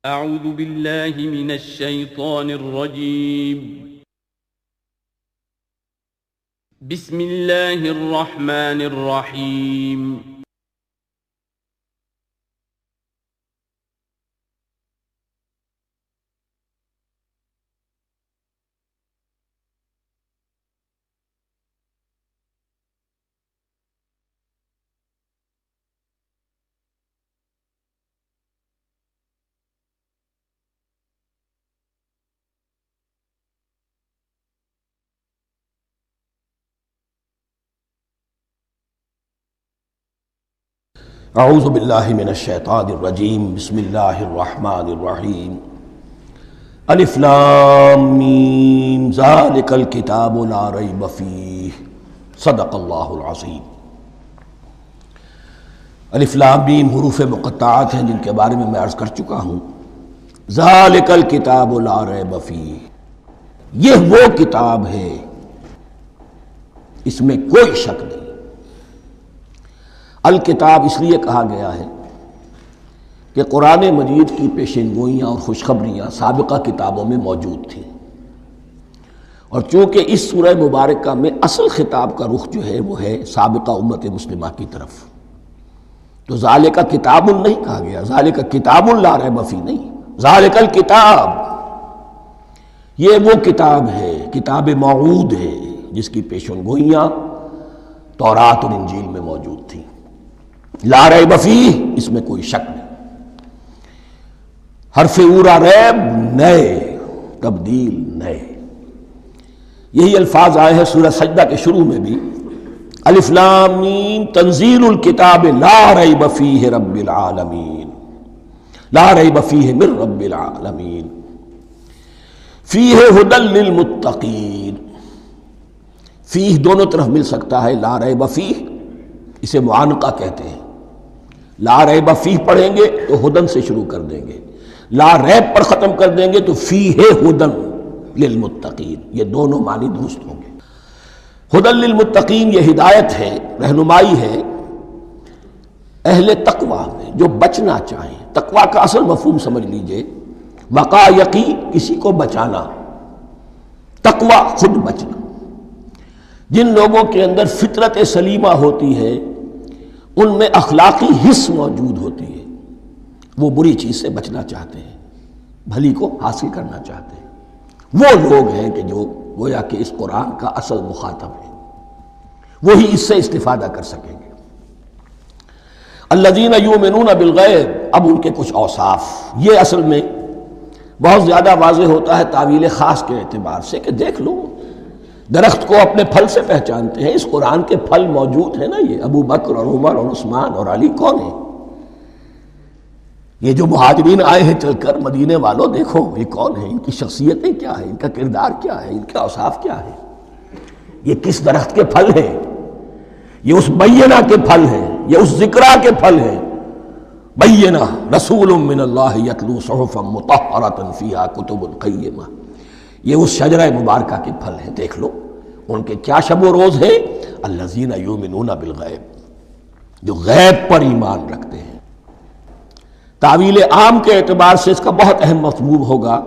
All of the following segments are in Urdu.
اعوذ باللہ من الشیطان الرجیم بسم اللہ الرحمن الرحیم اعوذ باللہ من الشیطان الرجیم بسم اللہ الرحمن الرحیم الف لام میم ذالک الکتاب لا ریب فیہ صدق اللہ العظیم۔ الف لام میم حروف مقطعات ہیں جن کے بارے میں عرض کر چکا ہوں۔ ذالک الکتاب لا ریب فیہ، یہ وہ کتاب ہے اس میں کوئی شک نہیں۔ الکتاب اس لیے کہا گیا ہے کہ قرآن مجید کی پیشین گوئیاں اور خوشخبریاں سابقہ کتابوں میں موجود تھیں، اور چونکہ اس سورہ مبارکہ میں اصل خطاب کا رخ جو ہے وہ ہے سابقہ امت مسلمہ کی طرف، تو ذالک کتاب نہیں کہا گیا، ذالک کتاب لا ریب فیہ نہیں، ذالک الکتاب یہ وہ کتاب ہے، کتاب موعود ہے جس کی پیشین گوئیاں تورات اور انجیل میں موجود تھیں۔ لا ریب فیہ، اس میں کوئی شک نہیں۔ حرف اورا ریب نئے، تبدیل نئے، یہی الفاظ آئے ہیں سورہ سجدہ کے شروع میں بھی، الف لام میم تنزیل الکتاب لا ریب فیہ رب العالمین، لا ریب فیہ من رب العالمین، فیہ ھدی للمتقین۔ فیہ دونوں طرف مل سکتا ہے، لا ریب فیہ اسے معانقہ کہتے ہیں، لا ریب فیہ پڑھیں گے تو ہدن سے شروع کر دیں گے، لا ریب پر ختم کر دیں گے تو فیہ ہدن للمتقین، یہ دونوں معنی درست ہوں گے۔ ہدن للمتقین یہ ہدایت ہے، رہنمائی ہے اہل تقوی میں جو بچنا چاہیں۔ تقوی کا اصل مفہوم سمجھ لیجئے، وقا یقی کسی کو بچانا، تقوی خود بچنا۔ جن لوگوں کے اندر فطرت سلیمہ ہوتی ہے ان میں اخلاقی حس موجود ہوتی ہے، وہ بری چیز سے بچنا چاہتے ہیں، بھلی کو حاصل کرنا چاہتے ہیں۔ وہ لوگ ہیں کہ جو گویا کہ اس قرآن کا اصل مخاطب ہے، وہی اس سے استفادہ کر سکیں گے۔ الذین یؤمنون بالغیب، اب ان کے کچھ اوصاف، یہ اصل میں بہت زیادہ واضح ہوتا ہے تعویل خاص کے اعتبار سے کہ دیکھ لو درخت کو اپنے پھل سے پہچانتے ہیں، اس قرآن کے پھل موجود ہیں نا، یہ ابو بکر اور عمر اور عثمان اور علی کون ہیں؟ یہ جو مہاجرین آئے ہیں چل کر، مدینے والوں دیکھو یہ کون ہیں، ان کی شخصیتیں کیا ہیں، ان کا کردار کیا ہے، ان کے اوصاف کیا ہے، یہ کس درخت کے پھل ہیں، یہ اس بینہ کے پھل ہیں، یہ اس ذکرہ کے پھل ہیں۔ بینہ رسول من اللہ یتلو صحفا مطہرۃ فیہا کتب قیمہ، یہ اس شجرہ مبارکہ کے پھل ہیں۔ دیکھ لو ان کے کیا شب و روز ہیں، الذین یؤمنون بالغیب، جو غیب پر ایمان رکھتے ہیں۔ تعویل عام کے اعتبار سے اس کا بہت اہم مفہوم ہوگا،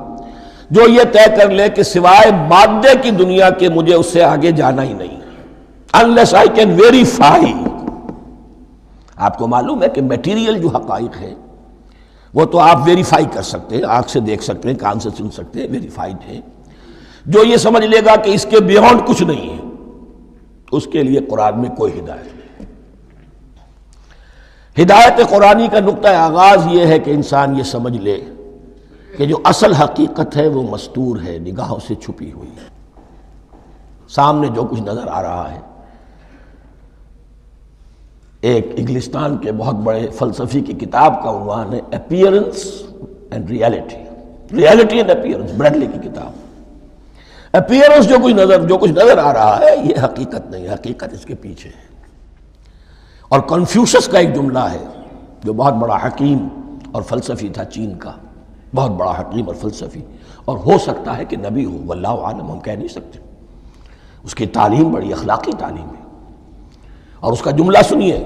جو یہ طے کر لے کہ سوائے مادے کی دنیا کے مجھے اس سے آگے جانا ہی نہیں، unless I can verify۔ آپ کو معلوم ہے کہ میٹیریل جو حقائق ہے وہ تو آپ ویریفائی کر سکتے ہیں، آنکھ سے دیکھ سکتے ہیں، کان سے سن سکتے ہیں، ویریفائڈ ہے۔ جو یہ سمجھ لے گا کہ اس کے بیونڈ کچھ نہیں ہے، اس کے لیے قرآن میں کوئی ہدایت نہیں۔ ہدایت قرآنی کا نقطہ آغاز یہ ہے کہ انسان یہ سمجھ لے کہ جو اصل حقیقت ہے وہ مستور ہے، نگاہوں سے چھپی ہوئی ہے، سامنے جو کچھ نظر آ رہا ہے۔ ایک انگلستان کے بہت بڑے فلسفی کی کتاب کا عنوان ہے appearance and reality, reality and appearance, Bradley کی کتاب۔ اپیئرنس جو کچھ نظر آ رہا ہے یہ حقیقت نہیں، حقیقت اس کے پیچھے ہے۔ اور کنفیوشس کا ایک جملہ ہے جو بہت بڑا حکیم اور فلسفی تھا، چین کا بہت بڑا حکیم اور فلسفی، اور ہو سکتا ہے کہ نبی ہو، واللہ عالم، ہم کہہ نہیں سکتے۔ اس کی تعلیم بڑی اخلاقی تعلیم ہے، اور اس کا جملہ سنیے،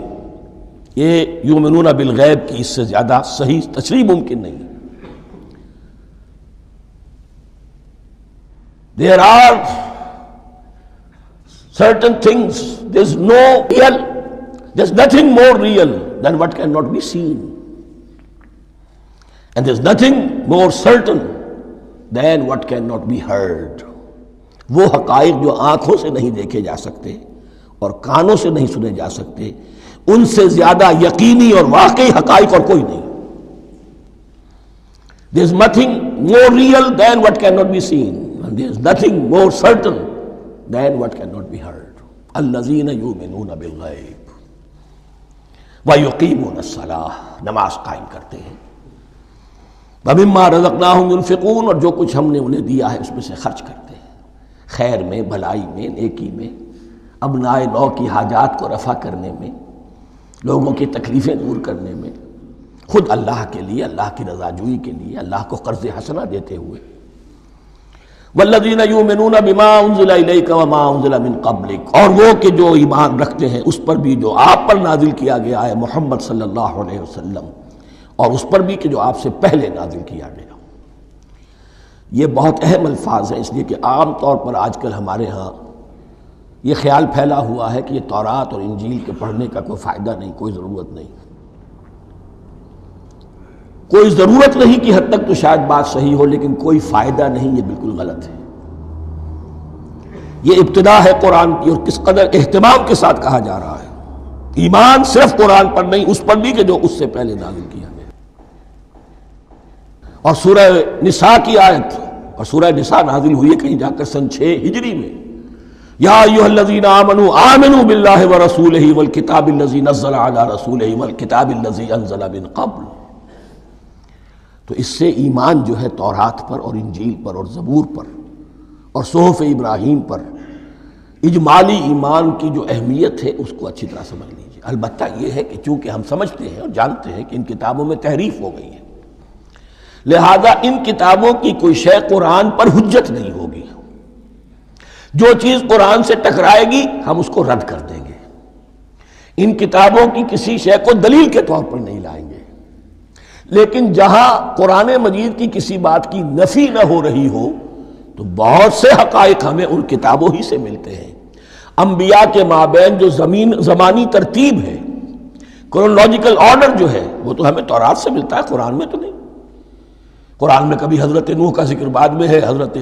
یہ یؤمنون بالغیب کی اس سے زیادہ صحیح تشریح ممکن نہیں۔ There are certain things, there's nothing more real than what cannot be seen. And there's nothing more certain than what cannot be heard. وہ حقائق جو آنکھوں سے نہیں دیکھے جا سکتے اور کانوں سے نہیں سنے جا سکتے، ان سے زیادہ یقینی اور واقعی حقائق اور کوئی نہیں. There's nothing more real than what cannot be seen, and there's nothing more certain than what cannot be heard. الذین یؤمنون بالغیب ویقیمون الصلاۃ، نماز قائم کرتے ہیں، ومما رزقناہم ينفقون، اور جو کچھ ہم نے انہیں دیا ہے اس میں سے خرچ کرتے ہیں، خیر میں، بھلائی میں، نیکی میں، ابناء نو کی حاجات کو رفع کرنے میں، لوگوں کی تکلیفیں دور کرنے میں، خود اللہ کے لیے، اللہ کی رضا جوئی کے لیے، اللہ کو قرض حسنہ دیتے ہوئے. والذین یؤمنون بما انزل الیک وما انزل من قبلک، اور وہ کہ جو ایمان رکھتے ہیں اس پر بھی جو آپ پر نازل کیا گیا ہے محمد صلی اللہ علیہ وسلم، اور اس پر بھی کہ جو آپ سے پہلے نازل کیا گیا. یہ بہت اہم الفاظ ہیں، اس لیے کہ عام طور پر آج کل ہمارے ہاں یہ خیال پھیلا ہوا ہے کہ یہ تورات اور انجیل کے پڑھنے کا کوئی فائدہ نہیں، کوئی ضرورت نہیں. کوئی ضرورت نہیں کی حد تک تو شاید بات صحیح ہو، لیکن کوئی فائدہ نہیں، یہ بالکل غلط ہے. یہ ابتدا ہے قرآن کی، اور کس قدر اہتمام کے ساتھ کہا جا رہا ہے. ایمان صرف قرآن پر نہیں، اس پر بھی کہ جو اس سے پہلے نازل کیا گیا. اور سورہ نساء کی آیت، اور سورہ نساء نازل ہوئی ہے کہیں جا کر سن 6 ہجری میں. یا ایھا الذین آمنوا آمنوا باللہ ورسولہ والکتاب الذی نزل علی رسولہ والکتاب الذی انزل من قبل. تو اس سے ایمان جو ہے تورات پر اور انجیل پر اور زبور پر اور صحف ابراہیم پر، اجمالی ایمان کی جو اہمیت ہے اس کو اچھی طرح سمجھ لیجیے. البتہ یہ ہے کہ چونکہ ہم سمجھتے ہیں اور جانتے ہیں کہ ان کتابوں میں تحریف ہو گئی ہے، لہذا ان کتابوں کی کوئی شے قرآن پر حجت نہیں ہوگی. جو چیز قرآن سے ٹکرائے گی ہم اس کو رد کر دیں گے. ان کتابوں کی کسی شے کو دلیل کے طور پر نہیں لائیں گے. لیکن جہاں قرآن مجید کی کسی بات کی نفی نہ ہو رہی ہو تو بہت سے حقائق ہمیں ان کتابوں ہی سے ملتے ہیں. انبیاء کے مابین جو زمانی ترتیب ہے، کرونالوجیکل آرڈر جو ہے، وہ تو ہمیں تورات سے ملتا ہے، قرآن میں تو نہیں. قرآن میں کبھی حضرت نوح کا ذکر بعد میں ہے، حضرت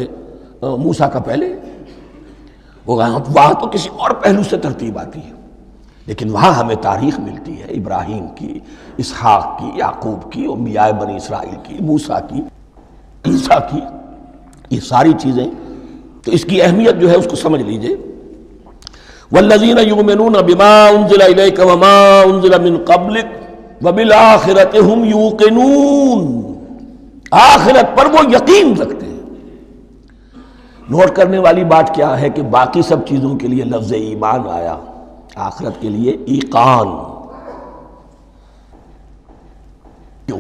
موسیٰ کا پہلے. وہاں تو کسی اور پہلو سے ترتیب آتی ہے، لیکن وہاں ہمیں تاریخ ملتی ہے ابراہیم کی، اسحاق کی، یعقوب کی، انبیاء بنی اسرائیل کی، موسیٰ کی، عیسیٰ کی، یہ ساری چیزیں. تو اس کی اہمیت جو ہے اس کو سمجھ لیجئے. والذین یؤمنون بما انزل الیک وما انزل من قبلک وبالآخرۃ ھم یوقنون، آخرت پر وہ یقین رکھتے ہیں. نوٹ کرنے والی بات کیا ہے کہ باقی سب چیزوں کے لیے لفظ ایمان آیا، آخرت کے لیے ایقان. کیوں؟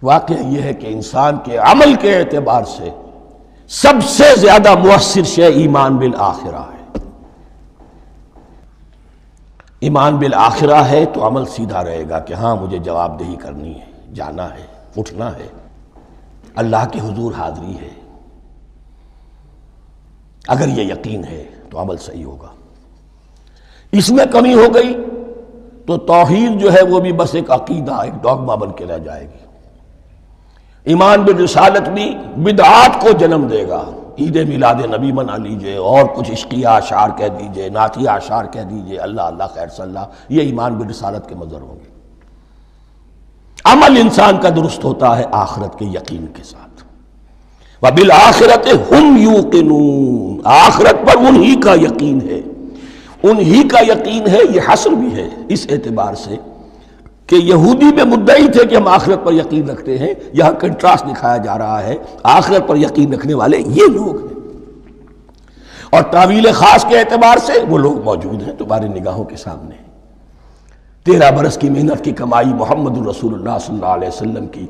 واقعہ یہ ہے کہ انسان کے عمل کے اعتبار سے سب سے زیادہ مؤثر شے ایمان بالآخرہ ہے. ایمان بالآخرہ ہے تو عمل سیدھا رہے گا کہ ہاں مجھے جواب دہی کرنی ہے، جانا ہے، اٹھنا ہے، اللہ کے حضور حاضری ہے. اگر یہ یقین ہے تو عمل صحیح ہوگا. اس میں کمی ہو گئی تو توحید جو ہے وہ بھی بس ایک عقیدہ، ایک ڈوگما بن کے رہ جائے گی. ایمان بالرسالت بھی بدعات کو جنم دے گا. عید میلاد نبی منا لیجئے، اور کچھ عشقیہ اشعار کہہ دیجئے، نعتیہ اشعار کہہ دیجئے، اللہ اللہ خیر صلی اللہ، یہ ایمان بالرسالت کے مظہر ہوں گے. عمل انسان کا درست ہوتا ہے آخرت کے یقین کے ساتھ. وبالآخرۃ ھم یوقنون، آخرت پر انہی کا یقین ہے، انہی کا یقین ہے. یہ حصر بھی ہے اس اعتبار سے کہ یہودی میں مدعی تھے کہ ہم آخرت پر یقین رکھتے ہیں، یہاں کنٹراسٹ دکھایا جا رہا ہے، آخرت پر یقین رکھنے والے یہ لوگ ہیں. اور تعویل خاص کے اعتبار سے وہ لوگ موجود ہیں تمہاری نگاہوں کے سامنے. 13 برس کی محنت کی کمائی محمد الرسول اللہ صلی اللہ علیہ وسلم کی،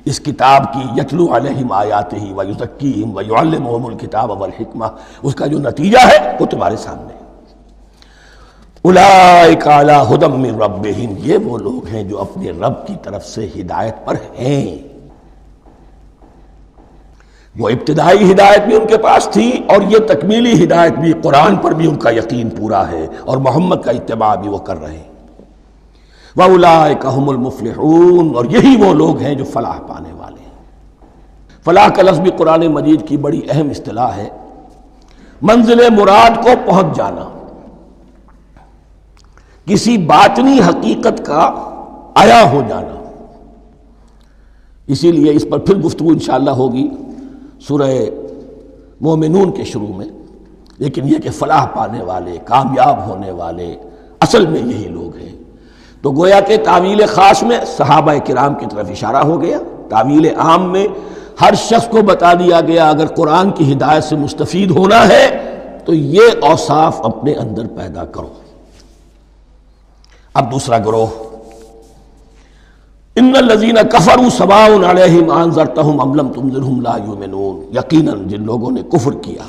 اس کتاب کی، یتلو علیہم آیاتہ ویزکیہم ویعلمہم الکتاب والحکمہ، اس کا جو نتیجہ ہے وہ تمہارے سامنے. اولئک علی ھدی من ربہم، یہ وہ لوگ ہیں جو اپنے رب کی طرف سے ہدایت پر ہیں. وہ ابتدائی ہدایت بھی ان کے پاس تھی اور یہ تکمیلی ہدایت بھی، قرآن پر بھی ان کا یقین پورا ہے اور محمد کا اتباع بھی وہ کر رہے ہیں۔ وَأُولَٰئِكَ هُمُ الْمُفْلِحُونَ، اور یہی وہ لوگ ہیں جو فلاح پانے والے ہیں۔ فلاح کا لفظ بھی قرآن مجید کی بڑی اہم اصطلاح ہے، منزل مراد کو پہنچ جانا، کسی باطنی حقیقت کا عیا ہو جانا۔ اسی لیے اس پر پھر گفتگو انشاءاللہ ہوگی سورہ مومنون کے شروع میں، لیکن یہ کہ فلاح پانے والے، کامیاب ہونے والے اصل میں یہی لوگ ہیں۔ تو گویا کہ تعویل خاص میں صحابہ کرام کی طرف اشارہ ہو گیا، تعویل عام میں ہر شخص کو بتا دیا گیا اگر قرآن کی ہدایت سے مستفید ہونا ہے تو یہ اوصاف اپنے اندر پیدا کرو۔ اب دوسرا گروہ، ان الذین کفروا سواء علیہم انذرتہم ام لم تنذرہم لا یؤمنون، یقیناً جن لوگوں نے کفر کیا،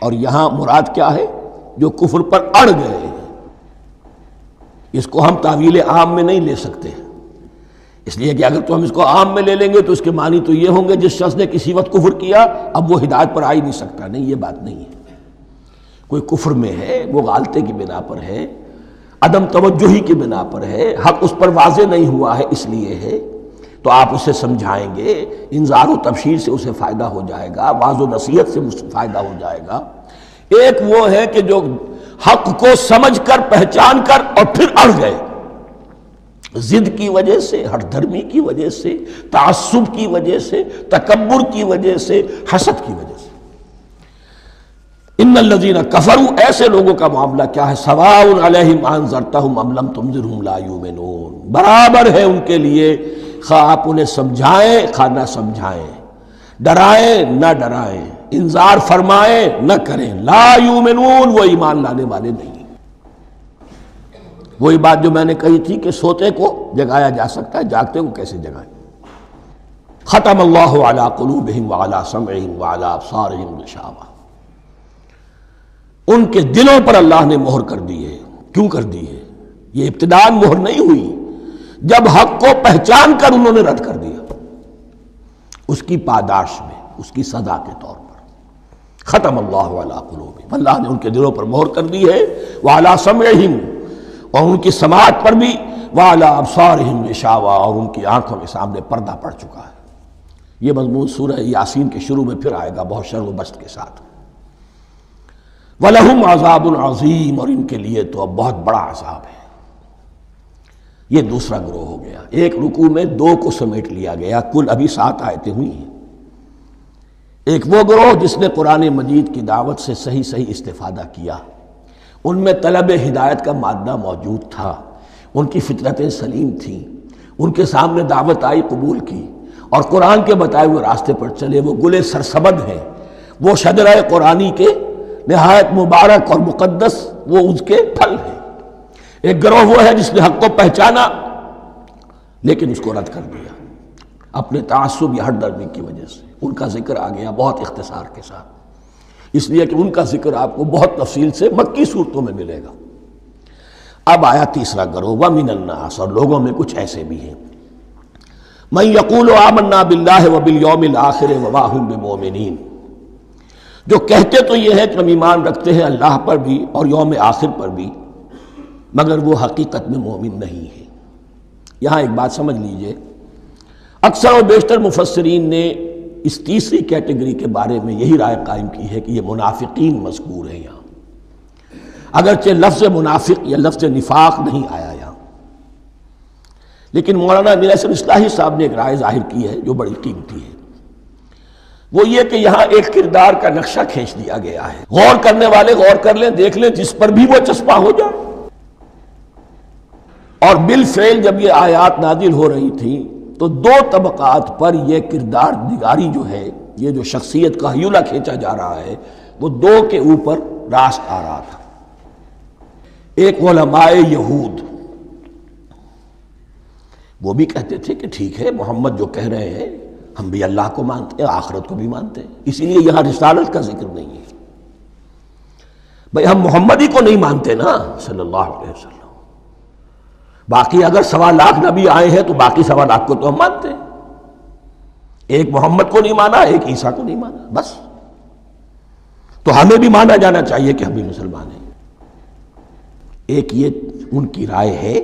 اور یہاں مراد کیا ہے؟ جو کفر پر اڑ گئے ہیں۔ اس کو ہم تعویل عام میں نہیں لے سکتے، اس لیے کہ اگر تو ہم اس کو عام میں لے لیں گے تو اس کے معنی تو یہ ہوں گے جس شخص نے کسی وقت کفر کیا اب وہ ہدایت پر آ ہی نہیں سکتا۔ نہیں، یہ بات نہیں ہے۔ کوئی کفر میں ہے، وہ غالطے کی بنا پر ہے، عدم توجہی کی بنا پر ہے، حق اس پر واضح نہیں ہوا ہے اس لیے ہے، تو آپ اسے سمجھائیں گے، انذار و تبشیر سے اسے فائدہ ہو جائے گا، واعظ و نصیحت سے فائدہ ہو جائے گا۔ ایک وہ ہے کہ جو حق کو سمجھ کر، پہچان کر اور پھر اڑ گئے، ضد کی وجہ سے، ہٹ دھرمی کی وجہ سے، تعصب کی وجہ سے، تکبر کی وجہ سے، حسد کی وجہ سے۔ ان الذین کفروا، ایسے لوگوں کا معاملہ کیا ہے؟ سواء علیہم انذرتہم ام لم تنذرہم لا یؤمنون، برابر ہے ان کے لیے خواہ آپ انہیں سمجھائیں خواہ نہ سمجھائیں، ڈرائیں نہ ڈرائیں، انذار فرمائیں نہ کریں، لا یؤمنون، وہ ایمان لانے والے نہیں۔ وہی بات جو میں نے کہی تھی کہ سوتے کو جگایا جا سکتا ہے، جاگتے کو کیسے جگائیں؟ ختم اللہ علی قلوبہم وعلی سمعہم وعلی ابصارہم غشاوہ، ان کے دلوں پر اللہ نے مہر کر دی ہے۔ کیوں کر دی ہے؟ یہ ابتداءً مہر نہیں ہوئی، جب حق کو پہچان کر انہوں نے رد کر دیا، اس کی پاداش میں، اس کی سزا کے طور پر۔ ختم اللہ علی قلوبہم، اللہ نے ان کے دلوں پر مہر کر دی ہے، وعلی سمعہم، اور ان کی سماعت پر بھی، وعلی ابصارہم غشاوہ، اور ان کی آنکھوں کے سامنے پردہ پڑ چکا ہے۔ یہ مضمون سورہ یاسین کے شروع میں پھر آئے گا بہت شرح و بسط کے ساتھ۔ وَلَهُمْ عَذَابٌ عَظِيمٌ، اور ان کے لیے تو اب بہت بڑا عذاب ہے۔ یہ دوسرا گروہ ہو گیا، ایک رکوع میں دو کو سمیٹ لیا گیا، کل ابھی 7 آیتیں ہوئی ہیں۔ ایک وہ گروہ جس نے قرآن مجید کی دعوت سے صحیح صحیح استفادہ کیا، ان میں طلب ہدایت کا مادہ موجود تھا، ان کی فطرتیں سلیم تھیں، ان کے سامنے دعوت آئی، قبول کی، اور قرآن کے بتائے ہوئے راستے پر چلے۔ وہ گلے سرسبد ہیں، وہ شجرہ قرآنی کے نہایت مبارک اور مقدس، وہ اس کے پھل ہیں۔ ایک گروہ وہ ہے جس نے حق کو پہچانا لیکن اس کو رد کر دیا اپنے تعصب یا ہٹ درمی کی وجہ سے۔ ان کا ذکر آ گیا بہت اختصار کے ساتھ، اس لیے کہ ان کا ذکر آپ کو بہت تفصیل سے مکی صورتوں میں ملے گا۔ اب آیا تیسرا گروہ، وَمِنَ النَّاسِ، اور لوگوں میں کچھ ایسے بھی ہیں، مَن يَقُولُ آمَنَّا بِاللَّهِ وَبِالْيَوْمِ الْآخِرِ وَمَا هُم بِمُؤْمِنِينَ، جو کہتے تو یہ ہے کہ ہم ایمان رکھتے ہیں اللہ پر بھی اور یوم آخر پر بھی، مگر وہ حقیقت میں مومن نہیں ہے۔ یہاں ایک بات سمجھ لیجئے، اکثر و بیشتر مفسرین نے اس تیسری کیٹیگری کے بارے میں یہی رائے قائم کی ہے کہ یہ منافقین مذکور ہیں یہاں، اگرچہ لفظ منافق یا لفظ نفاق نہیں آیا یہاں، لیکن مولانا امیر احسن اصلاحی صاحب نے ایک رائے ظاہر کی ہے جو بڑی قیمتی ہے، وہ یہ کہ یہاں ایک کردار کا نقشہ کھینچ دیا گیا ہے۔ غور کرنے والے غور کر لیں، دیکھ لیں، جس پر بھی وہ چسپاں ہو جائے۔ اور بالفعل جب یہ آیات نازل ہو رہی تھیں تو دو طبقات پر یہ کردار نگاری جو ہے، یہ جو شخصیت کا ہیولہ کھینچا جا رہا ہے، وہ دو کے اوپر راست آ رہا تھا۔ ایک علماء یہود، وہ بھی کہتے تھے کہ ٹھیک ہے محمد جو کہہ رہے ہیں، ہم بھی اللہ کو مانتے ہیں، آخرت کو بھی مانتے ہیں، اسی لیے یہاں رسالت کا ذکر نہیں ہے۔ بھئی ہم محمد ہی کو نہیں مانتے نا صلی اللہ علیہ وسلم، باقی اگر 1.25 لاکھ نبی آئے ہیں تو باقی 1.25 لاکھ کو تو ہم مانتے ہیں۔ ایک محمد کو نہیں مانا، ایک عیسیٰ کو نہیں مانا، بس۔ تو ہمیں بھی مانا جانا چاہیے کہ ہم بھی مسلمان ہیں۔ ایک یہ ان کی رائے ہے،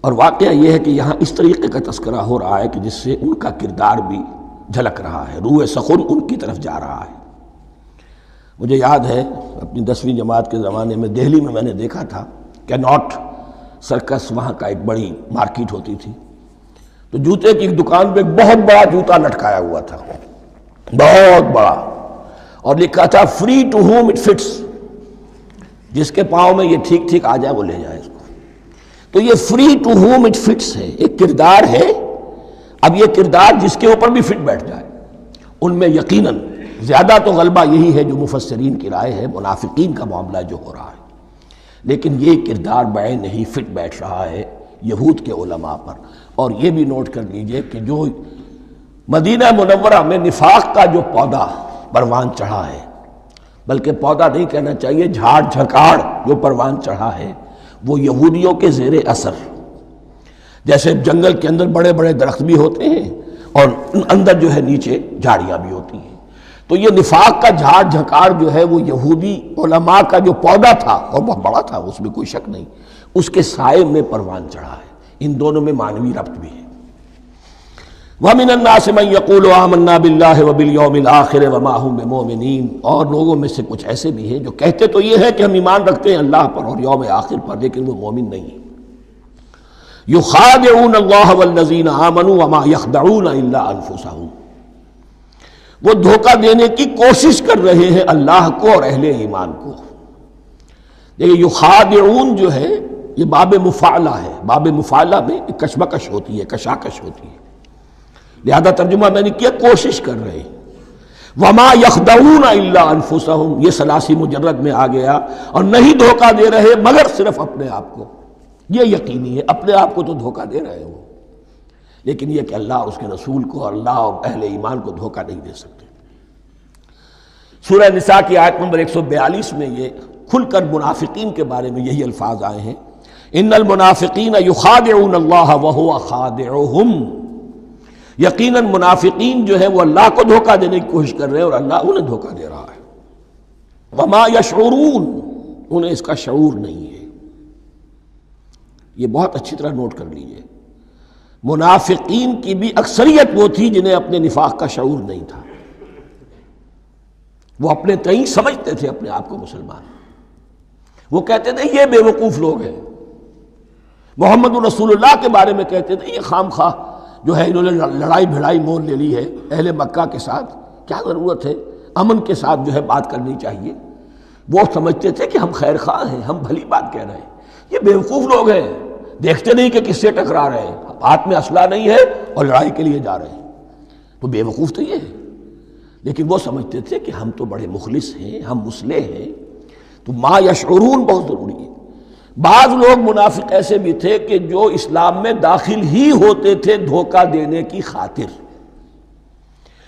اور واقعہ یہ ہے کہ یہاں اس طریقے کا تذکرہ ہو رہا ہے کہ جس سے ان کا کردار بھی جھلک رہا ہے، روح سخن ان کی طرف جا رہا ہے۔ مجھے یاد ہے اپنی 10ویں جماعت کے زمانے میں دہلی میں نے دیکھا تھا کہ ناٹ سرکس، وہاں کا ایک بڑی مارکیٹ ہوتی تھی، تو جوتے کی ایک دکان پہ ایک بہت بڑا جوتا لٹکایا ہوا تھا، بہت بڑا، اور لکھا تھا free to whom it fits, جس کے پاؤں میں یہ ٹھیک ٹھیک آ جائے وہ لے جائے اس کو۔ تو یہ free to whom it fits ہے، ایک کردار ہے۔ اب یہ کردار جس کے اوپر بھی فٹ بیٹھ جائے، ان میں یقیناً زیادہ تو غلبہ یہی ہے جو مفسرین کی رائے ہے، منافقین کا معاملہ جو ہو رہا ہے، لیکن یہ کردار بعین نہیں فٹ بیٹھ رہا ہے یہود کے علماء پر۔ اور یہ بھی نوٹ کر لیجئے کہ جو مدینہ منورہ میں نفاق کا جو پودا پروان چڑھا ہے، بلکہ پودا نہیں کہنا چاہیے، جھاڑ جھکاڑ جو پروان چڑھا ہے، وہ یہودیوں کے زیر اثر، جیسے جنگل کے اندر بڑے بڑے درخت بھی ہوتے ہیں اور اندر جو ہے نیچے جھاڑیاں بھی ہوتی ہیں، تو یہ نفاق کا جھاڑ جھکاڑ جو ہے وہ یہودی علماء کا جو پودا تھا، اور بہت بڑا تھا، اس میں کوئی شک نہیں، اس کے سائے میں پروان چڑھا ہے۔ ان دونوں میں معنوی ربط بھی ہے۔ وَمِنَ النَّاسِ مَن يَقُولُ آمَنَّا بِاللَّهِ وَبِالْيَوْمِ الْآخِرِ وَمَا هُم بِمُؤْمِنِينَ، اور لوگوں میں سے کچھ ایسے بھی ہیں جو کہتے تو یہ ہے کہ ہم ایمان رکھتے ہیں اللہ پر اور یوم آخر پر، لیکن وہ مومن نہیں ہیں۔ يُخَادِعُونَ اللَّهَ وَالَّذِينَ آمَنُوا وَمَا يَخْدَعُونَ إِلَّا أَنفُسَهُمْ، وہ دھوکہ دینے کی کوشش کر رہے ہیں اللہ کو اور اہل ایمان کو۔ دیکھیں یخادعون جو ہے یہ باب مفعلہ ہے، باب مفعلہ میں کشمکش ہوتی ہے، کشاکش ہوتی ہے، لہذا ترجمہ میں نے کیا کوشش کر رہے ہیں۔ وما یخدعون الا انفسهم، یہ ثلاثی مجرد میں آ گیا، اور نہیں دھوکہ دے رہے مگر صرف اپنے آپ کو۔ یہ یقینی ہے اپنے آپ کو تو دھوکہ دے رہے ہو، لیکن یہ کہ اللہ اور اس کے رسول کو اور اللہ اور اہل ایمان کو دھوکہ نہیں دے سکتے۔ سورہ نساء کی آیت نمبر 142 میں یہ کھل کر منافقین کے بارے میں یہی الفاظ آئے ہیں، ان المنافقین یخادعون اللہ وہو خادعہم، یقیناً منافقین جو ہے وہ اللہ کو دھوکہ دینے کی کوشش کر رہے ہیں اور اللہ انہیں دھوکہ دے رہا ہے۔ وما یشعرون، انہیں اس کا شعور نہیں ہے۔ یہ بہت اچھی طرح نوٹ کر لیجئے، منافقین کی بھی اکثریت وہ تھی جنہیں اپنے نفاق کا شعور نہیں تھا، وہ اپنے تئیں سمجھتے تھے اپنے آپ کو مسلمان، وہ کہتے تھے یہ بے وقوف لوگ ہیں، محمد رسول اللہ کے بارے میں کہتے تھے یہ خام خواہ جو ہے انہوں نے لڑائی بھڑائی مول لے لی ہے اہل مکہ کے ساتھ، کیا ضرورت ہے، امن کے ساتھ جو ہے بات کرنی چاہیے۔ وہ سمجھتے تھے کہ ہم خیر خواہ ہیں، ہم بھلی بات کہہ رہے ہیں، یہ بے وقوف لوگ ہیں، دیکھتے نہیں کہ کس سے ٹکرا رہے ہیں، ہاتھ میں اسلحہ نہیں ہے اور لڑائی کے لیے جا رہے ہیں، تو بے وقوف تو یہ ہے۔ لیکن وہ سمجھتے تھے کہ ہم تو بڑے مخلص ہیں، ہم مصلح ہیں، تو ما یشعرون بہت ضروری ہے۔ بعض لوگ منافق ایسے بھی تھے کہ جو اسلام میں داخل ہی ہوتے تھے دھوکہ دینے کی خاطر،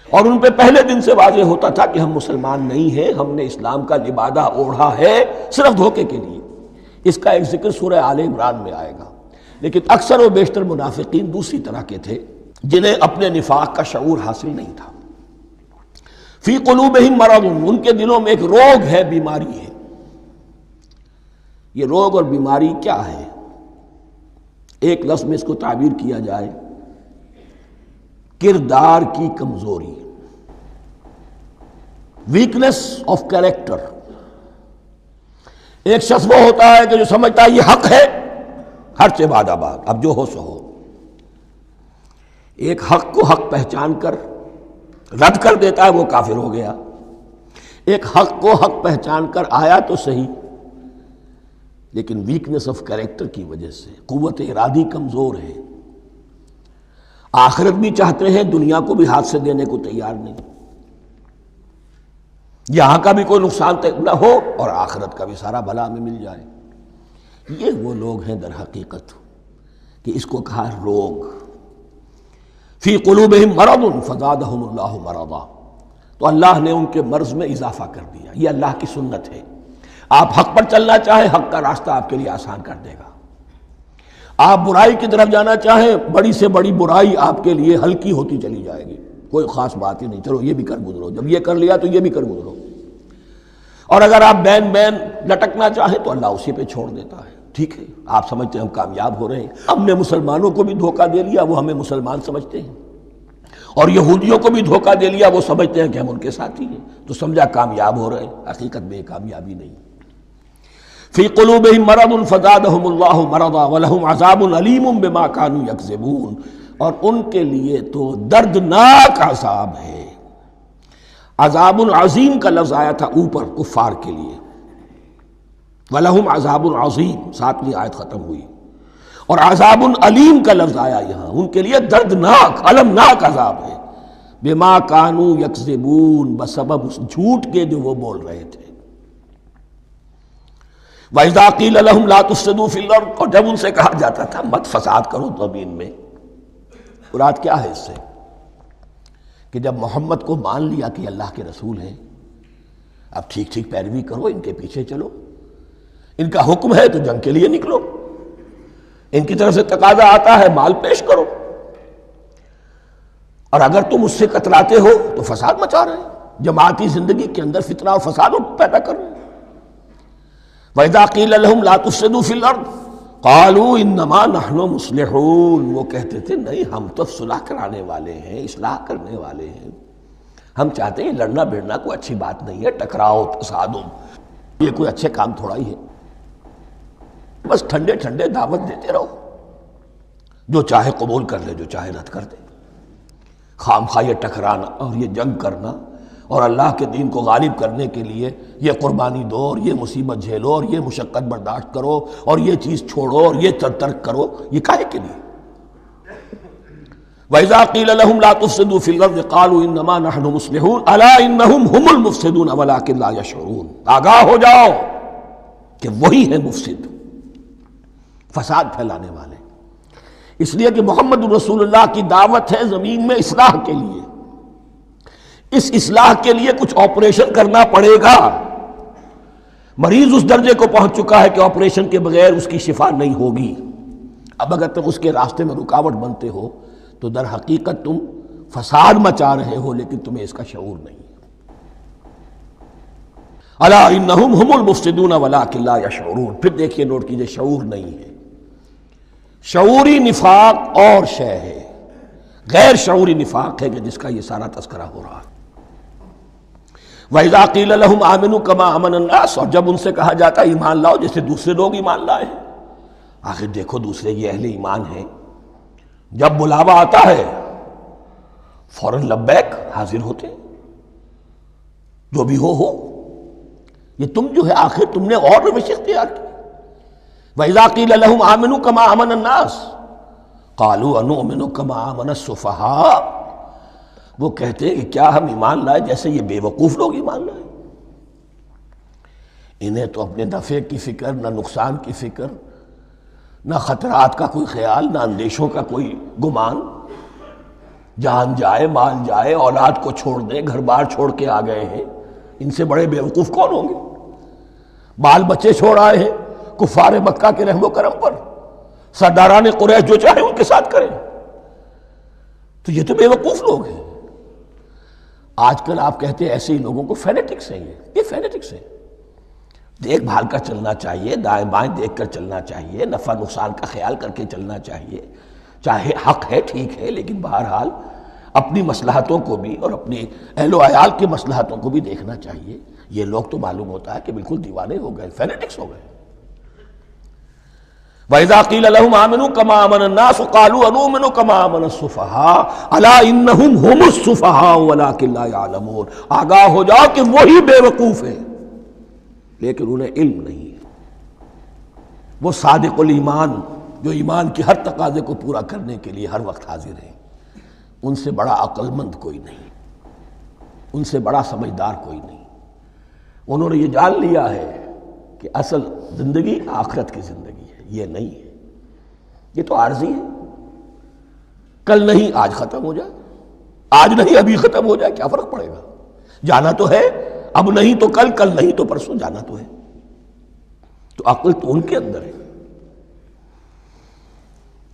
اور ان پہ پہلے دن سے واضح ہوتا تھا کہ ہم مسلمان نہیں ہیں، ہم نے اسلام کا لبادہ اوڑھا ہے صرف دھوکے کے لیے۔ اس کا ایک ذکر سورہ آل عمران میں آئے گا، لیکن اکثر و بیشتر منافقین دوسری طرح کے تھے جنہیں اپنے نفاق کا شعور حاصل نہیں تھا۔ فی قلوبہم مرض، ان کے دلوں میں ایک روگ ہے، بیماری ہے۔ یہ روگ اور بیماری کیا ہے؟ ایک لفظ میں اس کو تعبیر کیا جائے، کردار کی کمزوری، ویکنس آف کیریکٹر۔ ایک شخص وہ ہوتا ہے کہ جو سمجھتا ہے یہ حق ہے، ہر سے بعد آباد، اب جو ہو سو ہو۔ ایک حق کو حق پہچان کر رد کر دیتا ہے، وہ کافر ہو گیا۔ ایک حق کو حق پہچان کر آیا تو صحیح، لیکن ویکنس آف کیریکٹر کی وجہ سے قوت ارادی کمزور ہے، آخرت بھی چاہتے ہیں، دنیا کو بھی ہاتھ سے دینے کو تیار نہیں، یہاں کا بھی کوئی نقصان نہ ہو اور آخرت کا بھی سارا بھلا ہمیں مل جائے۔ یہ وہ لوگ ہیں در حقیقت کہ اس کو کہا روگ۔ فی قلوبہم مرض فزادہم اللہ مرضا، تو اللہ نے ان کے مرض میں اضافہ کر دیا۔ یہ اللہ کی سنت ہے، آپ حق پر چلنا چاہیں حق کا راستہ آپ کے لیے آسان کر دے گا، آپ برائی کی طرف جانا چاہیں بڑی سے بڑی برائی آپ کے لیے ہلکی ہوتی چلی جائے گی۔ کوئی خاص بات ہی نہیں، چلو یہ بھی کر گزرو، جب یہ کر لیا تو یہ بھی کر گزرو۔ اور اگر آپ بین بین لٹکنا چاہیں تو اللہ اسی پہ چھوڑ دیتا ہے۔ ٹھیک ہے، آپ سمجھتے ہیں ہم کامیاب ہو رہے ہیں، ہم نے مسلمانوں کو بھی دھوکہ دے لیا، وہ ہمیں مسلمان سمجھتے ہیں، اور یہودیوں کو بھی دھوکہ دے لیا، وہ سمجھتے ہیں کہ ہم ان کے ساتھی ہیں، تو سمجھا کامیاب ہو رہے ہیں، حقیقت میں یہ کامیابی نہیں۔ فی قلوبہم مرض فزادہم اللہ مرضا ولہم عذاب علیم بما کانوا یکذبون، اور ان کے لیے تو دردناک عذاب ہے۔ عذاب عظیم کا لفظ آیا تھا اوپر کفار کے لیے، وَلَهُمْ عَذَابٌ عَظِيمٌ، 7ویں آیت ختم ہوئی، اور عذاب علیم کا لفظ آیا یہاں، ان کے لیے دردناک المناک عذاب ہے، بما کانوا یکذبون، بسبب اس جھوٹ کے جو وہ بول رہے تھے۔ وَإِذَا قِيلَ لَهُمْ لَا تُفْسِدُوا فِي الْأَرْضِ، اور جب ان سے کہا جاتا تھا مت فساد کرو زمین میں، مراد کیا ہے اس سے؟ کہ جب محمد کو مان لیا کہ اللہ کے رسول ہیں، اب ٹھیک ٹھیک پیروی کرو، ان کے پیچھے چلو، ان کا حکم ہے تو جنگ کے لیے نکلو، ان کی طرف سے تقاضا آتا ہے مال پیش کرو، اور اگر تم اس سے کتراتے ہو تو فساد مچا رہے ہیں، جماعتی زندگی کے اندر فتنہ و فساد پیدا کر رہے ہیں۔ وَإِذَا قِيلَ لَهُمْ لَا تُفْسِدُوا فِي الْأَرْضِ قَالُوا إِنَّمَا نَحْنُ مُصْلِحُونَ، وہ کہتے تھے نہیں ہم تو صلح کرانے والے ہیں، اصلاح کرنے والے ہیں، ہم چاہتے ہیں لڑنا بھیڑنا کوئی اچھی بات نہیں ہے، ٹکراؤ تصادم یہ کوئی اچھے کام تھوڑا ہی ہے، بس ٹھنڈے ٹھنڈے دعوت دیتے رہو، جو چاہے قبول کر لے، جو چاہے رد کر دے، خام خواہ یہ ٹکرانا اور یہ جنگ کرنا اور اللہ کے دین کو غالب کرنے کے لیے یہ قربانی دو اور یہ مصیبت جھیلو اور یہ مشقت برداشت کرو اور یہ چیز چھوڑو اور یہ ترک کرو، یہ کاہے کے لیے؟ وَإِذَا قِيلَ لَهُمْ لَا تُفْسِدُوا فِي الْأَرْضِ قَالُوا إِنَّمَا نَحْنُ مُصْلِحُونَ أَلَا إِنَّهُمْ هُمُ الْمُفْسِدُونَ وَلَٰكِن لَا يَشْعُرُونَ، آگاہ ہو جاؤ کہ وہی ہے مفسد، فساد پھیلانے والے۔ اس لیے کہ محمد رسول اللہ کی دعوت ہے زمین میں اصلاح کے لیے، اس اصلاح کے لیے کچھ آپریشن کرنا پڑے گا۔ مریض اس درجے کو پہنچ چکا ہے کہ آپریشن کے بغیر اس کی شفا نہیں ہوگی، اب اگر تم اس کے راستے میں رکاوٹ بنتے ہو تو در حقیقت تم فساد مچا رہے ہو، لیکن تمہیں اس کا شعور نہیں۔ الا انہم ہم المفسدون ولکن لا یشعرون، پھر دیکھیے نوٹ کیجئے، شعور نہیں ہے۔ شعوری نفاق اور شے ہے، غیر شعوری نفاق ہے کہ جس کا یہ سارا تذکرہ ہو رہا ہے۔ وَإِذَا قِيلَ لَهُمْ آمِنُوا كَمَا آمَنَ النَّاسُ، اور جب ان سے کہا جاتا ہے ایمان لاؤ جیسے دوسرے لوگ ایمان لائے ہیں، آخر دیکھو دوسرے یہ اہل ایمان ہیں، جب بلاوا آتا ہے فوراً لبیک حاضر ہوتے، جو بھی ہو یہ تم جو ہے آخر تم نے اور روش اختیار کی۔ وَإِذَا قِيلَ لَهُمْ آمِنُوا كَمَا آمَنَ النَّاسُ قَالُوا أَنُؤْمِنُ كَمَا آمَنَ السُّفَهَاءُ، وہ کہتے ہیں کہ کیا ہم ایمان لائے جیسے یہ بے وقوف لوگ ایمان لائے؟ انہیں تو اپنے نفع کی فکر، نہ نقصان کی فکر، نہ خطرات کا کوئی خیال، نہ اندیشوں کا کوئی گمان، جان جائے مال جائے، اولاد کو چھوڑ دیں، گھر بار چھوڑ کے آ گئے ہیں، ان سے بڑے بے وقوف کون ہوں گے؟ بال بچے چھوڑ آئے ہیں کفار مکہ کے رحم و کرم پر، سرداران قریش جو چاہے ان کے ساتھ کریں، تو یہ تو بے وقوف لوگ ہیں۔ آج کل آپ کہتے ہیں ایسے ہی لوگوں کو فینیٹکس ہیں، یہ فینیٹکس ہیں، دیکھ بھال کر چلنا چاہیے، دائیں بائیں دیکھ کر چلنا چاہیے، نفع نقصان کا خیال کر کے چلنا چاہیے، چاہے حق ہے ٹھیک ہے، لیکن بہرحال اپنی مصلحتوں کو بھی اور اپنی اہل و عیال کی مصلحتوں کو بھی دیکھنا چاہیے۔ یہ لوگ تو معلوم ہوتا ہے کہ بالکل دیوانے ہو گئے، فینیٹکس ہو گئے۔ وَإِذَا قِيلَ لَهُمْ آمِنُوا كَمَا آمَنَ النَّاسُ قَالُوا أَنُؤْمِنُ كَمَا آمَنَ السُّفَهَاءُ أَلَا إِنَّهُمْ هُمُ السُّفَهَاءُ وَلَٰكِن لَا يَعْلَمُونَ، آگاہ ہو جاؤ کہ وہی بے وقوف ہیں لیکن انہیں علم نہیں ہے۔ وہ صادق الایمان جو ایمان کی ہر تقاضے کو پورا کرنے کے لیے ہر وقت حاضر ہیں، ان سے بڑا عقل مند کوئی نہیں، ان سے بڑا سمجھدار کوئی نہیں۔ انہوں نے یہ جان لیا ہے کہ اصل زندگی آخرت کی زندگی ہے، یہ نہیں ہے، یہ تو عارضی ہے، کل نہیں آج ختم ہو جائے، آج نہیں ابھی ختم ہو جائے، کیا فرق پڑے گا؟ جانا تو ہے، اب نہیں تو کل، کل نہیں تو پرسوں، جانا تو ہے۔ تو عقل تو ان کے اندر ہے۔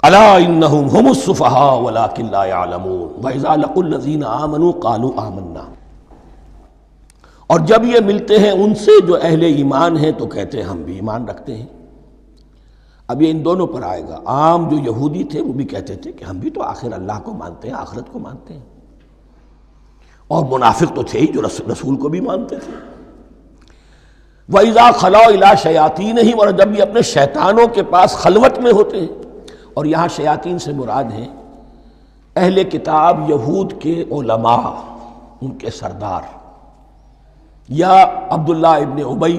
الا انہم هم السفہاء ولکن لا یعلمون واذا لقوا الذین آمنوا قالوا آمنا، اور جب یہ ملتے ہیں ان سے جو اہل ایمان ہیں تو کہتے ہیں ہم بھی ایمان رکھتے ہیں۔ اب یہ ان دونوں پر آئے گا۔ عام جو یہودی تھے وہ بھی کہتے تھے کہ ہم بھی تو آخر اللہ کو مانتے ہیں، آخرت کو مانتے ہیں، اور منافق تو تھے ہی جو رسول کو بھی مانتے تھے۔ وَإِذَا خَلَوْا إِلَىٰ شَيَاطِينِهِمْ، اور جب یہ اپنے شیطانوں کے پاس خلوت میں ہوتے ہیں، اور یہاں شیاطین سے مراد ہیں اہل کتاب یہود کے علماء، ان کے سردار، یا عبداللہ ابن ابی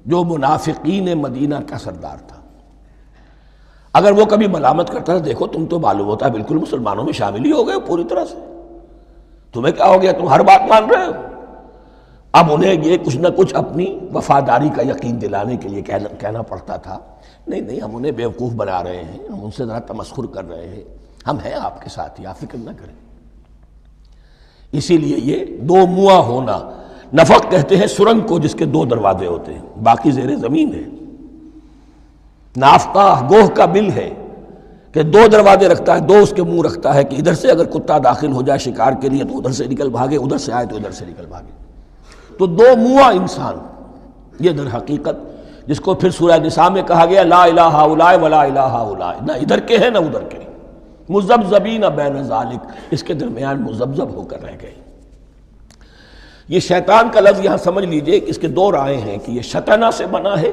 جو منافقین مدینہ کا سردار تھا۔ اگر وہ کبھی ملامت کرتا تھا، دیکھو تم تو معلوم ہوتا ہے بالکل مسلمانوں میں شامل ہی ہو گئے پوری طرح سے، تمہیں کیا ہو گیا، تم ہر بات مان رہے ہو۔ اب انہیں یہ کچھ نہ کچھ اپنی وفاداری کا یقین دلانے کے لیے کہنا پڑتا تھا، نہیں ہم انہیں بیوقوف بنا رہے ہیں، ہم ان سے ذرا تمسخر کر رہے ہیں، ہم ہیں آپ کے ساتھ ہی، آپ فکر نہ کریں۔ اسی لیے یہ دو منہا ہونا، نفق کہتے ہیں سرنگ کو جس کے دو دروازے ہوتے ہیں، باقی زیر زمین ہے۔ نافقہ گوہ کا بل ہے کہ دو دروازے رکھتا ہے، دو اس کے منہ رکھتا ہے کہ ادھر سے اگر کتا داخل ہو جائے شکار کے لیے تو ادھر سے نکل بھاگے، ادھر سے آئے تو ادھر سے نکل بھاگے۔ تو دو منہا انسان، یہ در حقیقت جس کو پھر سورہ نساء میں کہا گیا لا الہ ہؤلاء ولا الہ ہؤلاء، نہ ادھر کے ہیں نہ ادھر کے، مذبذبین بین ذالک، اس کے درمیان مذبذب ہو کر رہ گئے۔ یہ شیطان کا لفظ یہاں سمجھ لیجئے کہ اس کے دو رائے ہیں کہ یہ شطنہ سے بنا ہے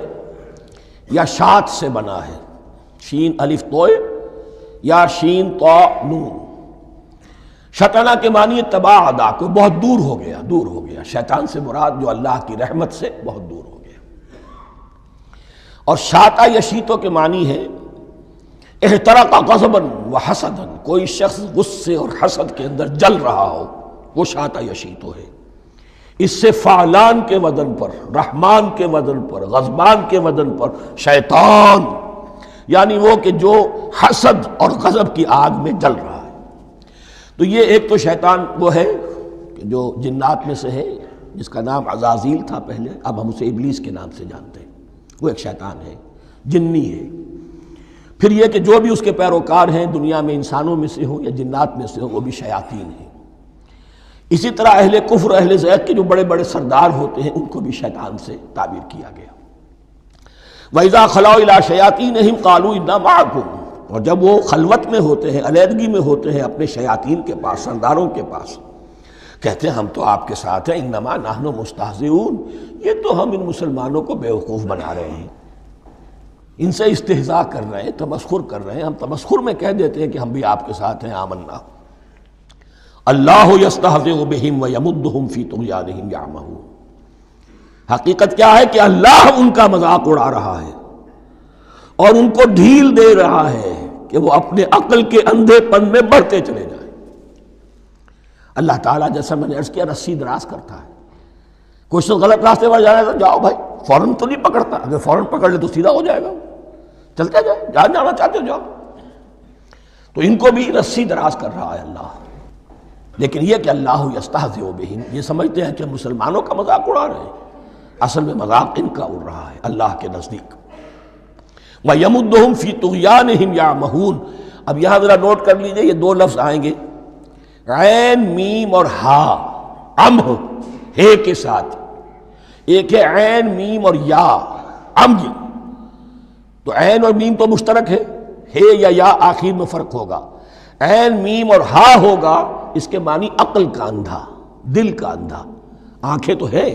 یا شات سے بنا ہے، شین الف توئے یا شین تو نون۔ شطنہ کے معنی تباعدا، کو بہت دور ہو گیا، دور ہو گیا۔ شیطان سے مراد جو اللہ کی رحمت سے بہت دور ہو گیا۔ اور شاتا یشیتو کے معنی ہے احترق غضبا وحسدا، کوئی شخص غصے اور حسد کے اندر جل رہا ہو، وہ شاتا یشیتو ہے۔ اس سے فعلان کے وزن پر، رحمان کے وزن پر، غضبان کے وزن پر شیطان، یعنی وہ کہ جو حسد اور غضب کی آگ میں جل رہا ہے۔ تو یہ ایک تو شیطان وہ ہے کہ جو جنات میں سے ہے، جس کا نام عزازیل تھا پہلے، اب ہم اسے ابلیس کے نام سے جانتے ہیں، وہ ایک شیطان ہے، جنی ہے۔ پھر یہ کہ جو بھی اس کے پیروکار ہیں دنیا میں، انسانوں میں سے ہوں یا جنات میں سے ہوں، وہ بھی شیاطین ہیں۔ اسی طرح اہل کفر، اہل زیغ کے جو بڑے بڑے سردار ہوتے ہیں، ان کو بھی شیطان سے تعبیر کیا گیا۔ وَإِذَا خَلَوْا إِلَىٰ شَيَاطِينِهِمْ قَالُوا إِنَّا مَعَكُمْ، اور جب وہ خلوت میں ہوتے ہیں، علیحدگی میں ہوتے ہیں اپنے شیاطین کے پاس، سرداروں کے پاس، کہتے ہیں ہم تو آپ کے ساتھ ہیں، انما نحن مستہزئون، یہ تو ہم ان مسلمانوں کو بیوقوف بنا رہے ہیں، ان سے استہزاء کر رہے ہیں، تمسخر کر رہے ہیں۔ ہم تمسخر میں کہہ دیتے ہیں کہ ہم بھی آپ کے ساتھ ہیں، آمنا۔ اللہ یستہزئ بہم ویمدہم فی طغیانہم یعمہون، حقیقت کیا ہے کہ اللہ ان کا مذاق اڑا رہا ہے اور ان کو ڈھیل دے رہا ہے کہ وہ اپنے عقل کے اندھے پن میں بڑھتے چلے جائیں۔ اللہ تعالیٰ جیسا میں نے عرض کیا رسی دراز کرتا ہے، کوئی شخص غلط راستے پر جانا ہے تو جاؤ بھائی، فوراً تو نہیں پکڑتا، اگر فوراً پکڑ لے تو سیدھا ہو جائے گا، چلتے جائے، جہاں جانا چاہتے ہو جاؤ۔ تو ان کو بھی رسی دراز کر رہا ہے اللہ، لیکن یہ کہ اللہ یستہزئ بہم، یہ سمجھتے ہیں کہ مسلمانوں کا مذاق اڑا رہے ہیں، اصل میں مذاق ان کا اڑ رہا ہے اللہ کے نزدیک۔ وَيَمُدُّهُمْ فِي طُغْيَانِهِمْ يَعْمَهُونَ، اب یہاں ذرا نوٹ کر لیجئے، یہ دو لفظ آئیں گے، عین میم اور ہا، امہ ہے کے ساتھ، ایک ہے عین میم اور یا امج، تو عین اور میم تو مشترک ہے یا آخر میں فرق ہوگا، عین میم اور ہا ہوگا، اس کے معنی عقل کا اندھا، دل کا اندھا، آنکھیں تو ہے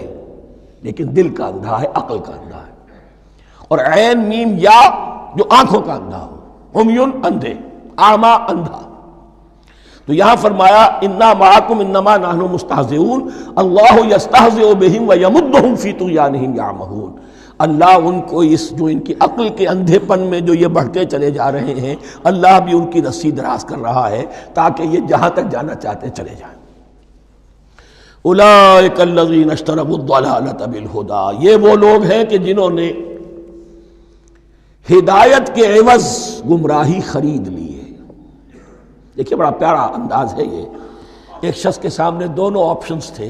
لیکن دل کا اندھا ہے، عقل کا اندھا ہے۔ اور عین میم یا جو آنکھوں کا اندھا ہو، عمیٌ اندھے، اعمیٰ اندھا۔ تو یہاں فرمایا انا معکم انما نحن مستہزئون، اللہ یستہزئ بہم ویمدہم فی طغیانہم یعمہون، اللہ ان کو اس جو ان کی عقل کے اندھے پن میں جو یہ بڑھتے چلے جا رہے ہیں، اللہ بھی ان کی رسی دراز کر رہا ہے تاکہ یہ جہاں تک جانا چاہتے چلے جائیں۔ اولئک الذین اشتروا الضلالۃ بالہدی، یہ وہ لوگ ہیں کہ جنہوں نے ہدایت کے عوض گمراہی خرید لی ہے۔ دیکھیے بڑا پیارا انداز ہے یہ، ایک شخص کے سامنے دونوں آپشنز تھے،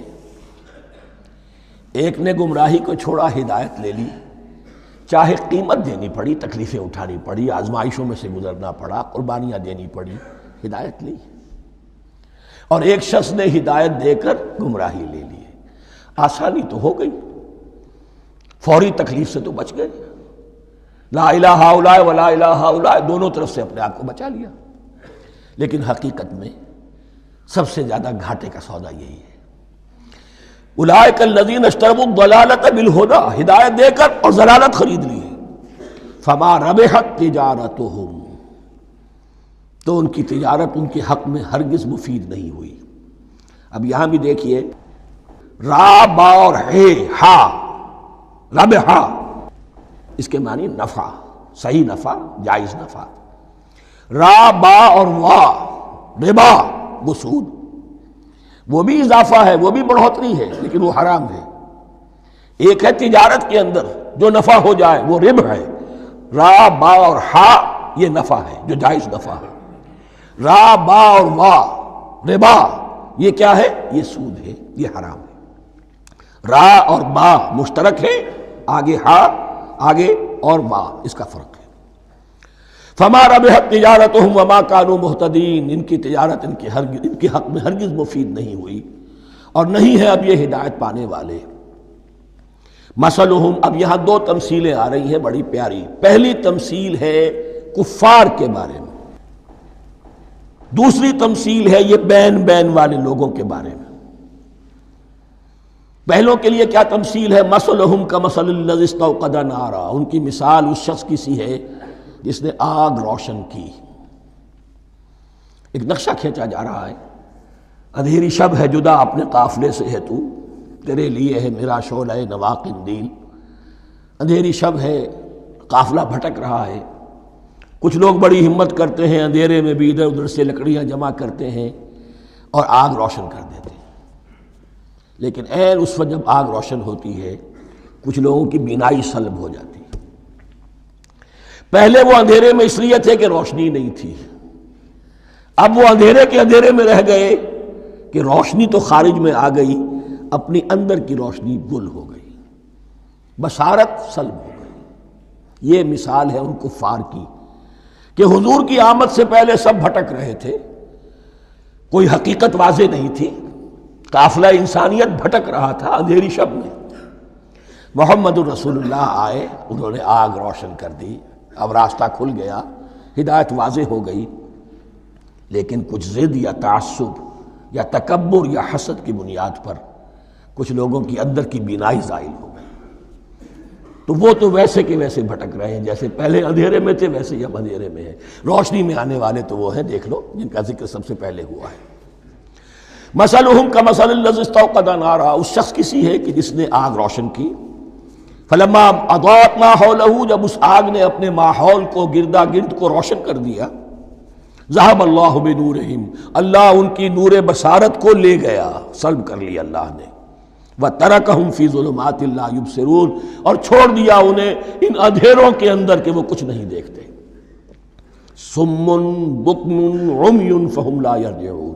ایک نے گمراہی کو چھوڑا، ہدایت لے لی، چاہے قیمت دینی پڑی، تکلیفیں اٹھانی پڑی، آزمائشوں میں سے گزرنا پڑا، قربانیاں دینی پڑی، ہدایت نہیں۔ اور ایک شخص نے ہدایت دے کر گمراہی لے لی، آسانی تو ہو گئی، فوری تکلیف سے تو بچ گئے، لا الہ الا ولا الہ الا، دونوں طرف سے اپنے آپ کو بچا لیا۔ لیکن حقیقت میں سب سے زیادہ گھاٹے کا سودا یہی ہے۔ اولئک الذین اشتروا الضلالۃ بالہدی، ہدایت دے کر اور ضلالت خرید لی ہے، فما ربحت تجارتہم، تو ان کی تجارت ان کے حق میں ہرگز مفید نہیں ہوئی۔ اب یہاں بھی دیکھیے، را با اور ہے ہا، ربحا، اس کے معنی نفع، صحیح نفع، جائز نفع۔ را با اور وا، ربا، وہ سود، وہ بھی اضافہ ہے، وہ بھی بڑھوتری ہے، لیکن وہ حرام ہے۔ ایک ہے تجارت کے اندر جو نفع ہو جائے وہ ربح ہے، را با اور ہا یہ نفع ہے جو جائز نفع ہے۔ را با اور وا، ربا، یہ کیا ہے؟ یہ سود ہے، یہ حرام ہے۔ را اور با مشترک ہے، آگے ہا، آگے اور با، اس کا فرق ہے۔ فما ربحت تجارتہم وما کانوا مہتدین، ان کی تجارت ان کے حق میں ہرگز مفید نہیں ہوئی اور نہیں ہے اب یہ ہدایت پانے والے۔ مثلہم، اب یہاں دو تمثیلیں آ رہی ہیں بڑی پیاری۔ پہلی تمثیل ہے کفار کے بارے میں، دوسری تمثیل ہے یہ بین والے لوگوں کے بارے میں۔ پہلوں کے لیے کیا تمثیل ہے؟ مثلہم کمثل الذی استوقد نارا، ان کی مثال اس شخص کی سی ہے جس نے آگ روشن کی۔ ایک نقشہ کھینچا جا رہا ہے، اندھیری شب ہے جدا اپنے قافلے سے ہے تو، تیرے لیے ہے میرا شعلہ نوا قندیل۔ اندھیری شب ہے، قافلہ بھٹک رہا ہے، کچھ لوگ بڑی ہمت کرتے ہیں، اندھیرے میں بھی ادھر ادھر سے لکڑیاں جمع کرتے ہیں اور آگ روشن کر دیتے ہیں۔ لیکن عین اس وقت جب آگ روشن ہوتی ہے کچھ لوگوں کی بینائی سلب ہو جاتی ہے۔ پہلے وہ اندھیرے میں اس لیے تھے کہ روشنی نہیں تھی، اب وہ اندھیرے کے اندھیرے میں رہ گئے کہ روشنی تو خارج میں آ گئی، اپنی اندر کی روشنی گل ہو گئی، بصارت سلب ہو گئی۔ یہ مثال ہے ان کفار کی کہ حضور کی آمد سے پہلے سب بھٹک رہے تھے، کوئی حقیقت واضح نہیں تھی، قافلہ انسانیت بھٹک رہا تھا اندھیری شب میں۔ محمد الرسول اللہ آئے، انہوں نے آگ روشن کر دی، اب راستہ کھل گیا، ہدایت واضح ہو گئی۔ لیکن کچھ ضد یا تعصب یا تکبر یا حسد کی بنیاد پر کچھ لوگوں کی اندر کی بینائی زائل ہو گئی، تو وہ تو ویسے کے ویسے بھٹک رہے ہیں، جیسے پہلے اندھیرے میں تھے ویسے ہی اب اندھیرے میں ہیں۔ روشنی میں آنے والے تو وہ ہیں، دیکھ لو جن کا ذکر سب سے پہلے ہوا ہے۔ مثلہم کمثل الذی استوقد نارا، اس شخص کی سی ہے کہ جس نے آگ روشن کی۔ فلما اضاءت ما حولہ، جب اس آگ نے اپنے ماحول کو، گردا گرد کو روشن کر دیا، ذہب اللہ بنورہم، اللہ ان کی نور بصارت کو لے گیا، سلب کر لیا اللہ نے۔ وترکہم فی ظلمات لا یبصرون، اور چھوڑ دیا انہیں ان اندھیروں کے اندر کہ وہ کچھ نہیں دیکھتے۔ صم بکم عمی فہم لا یرجعون،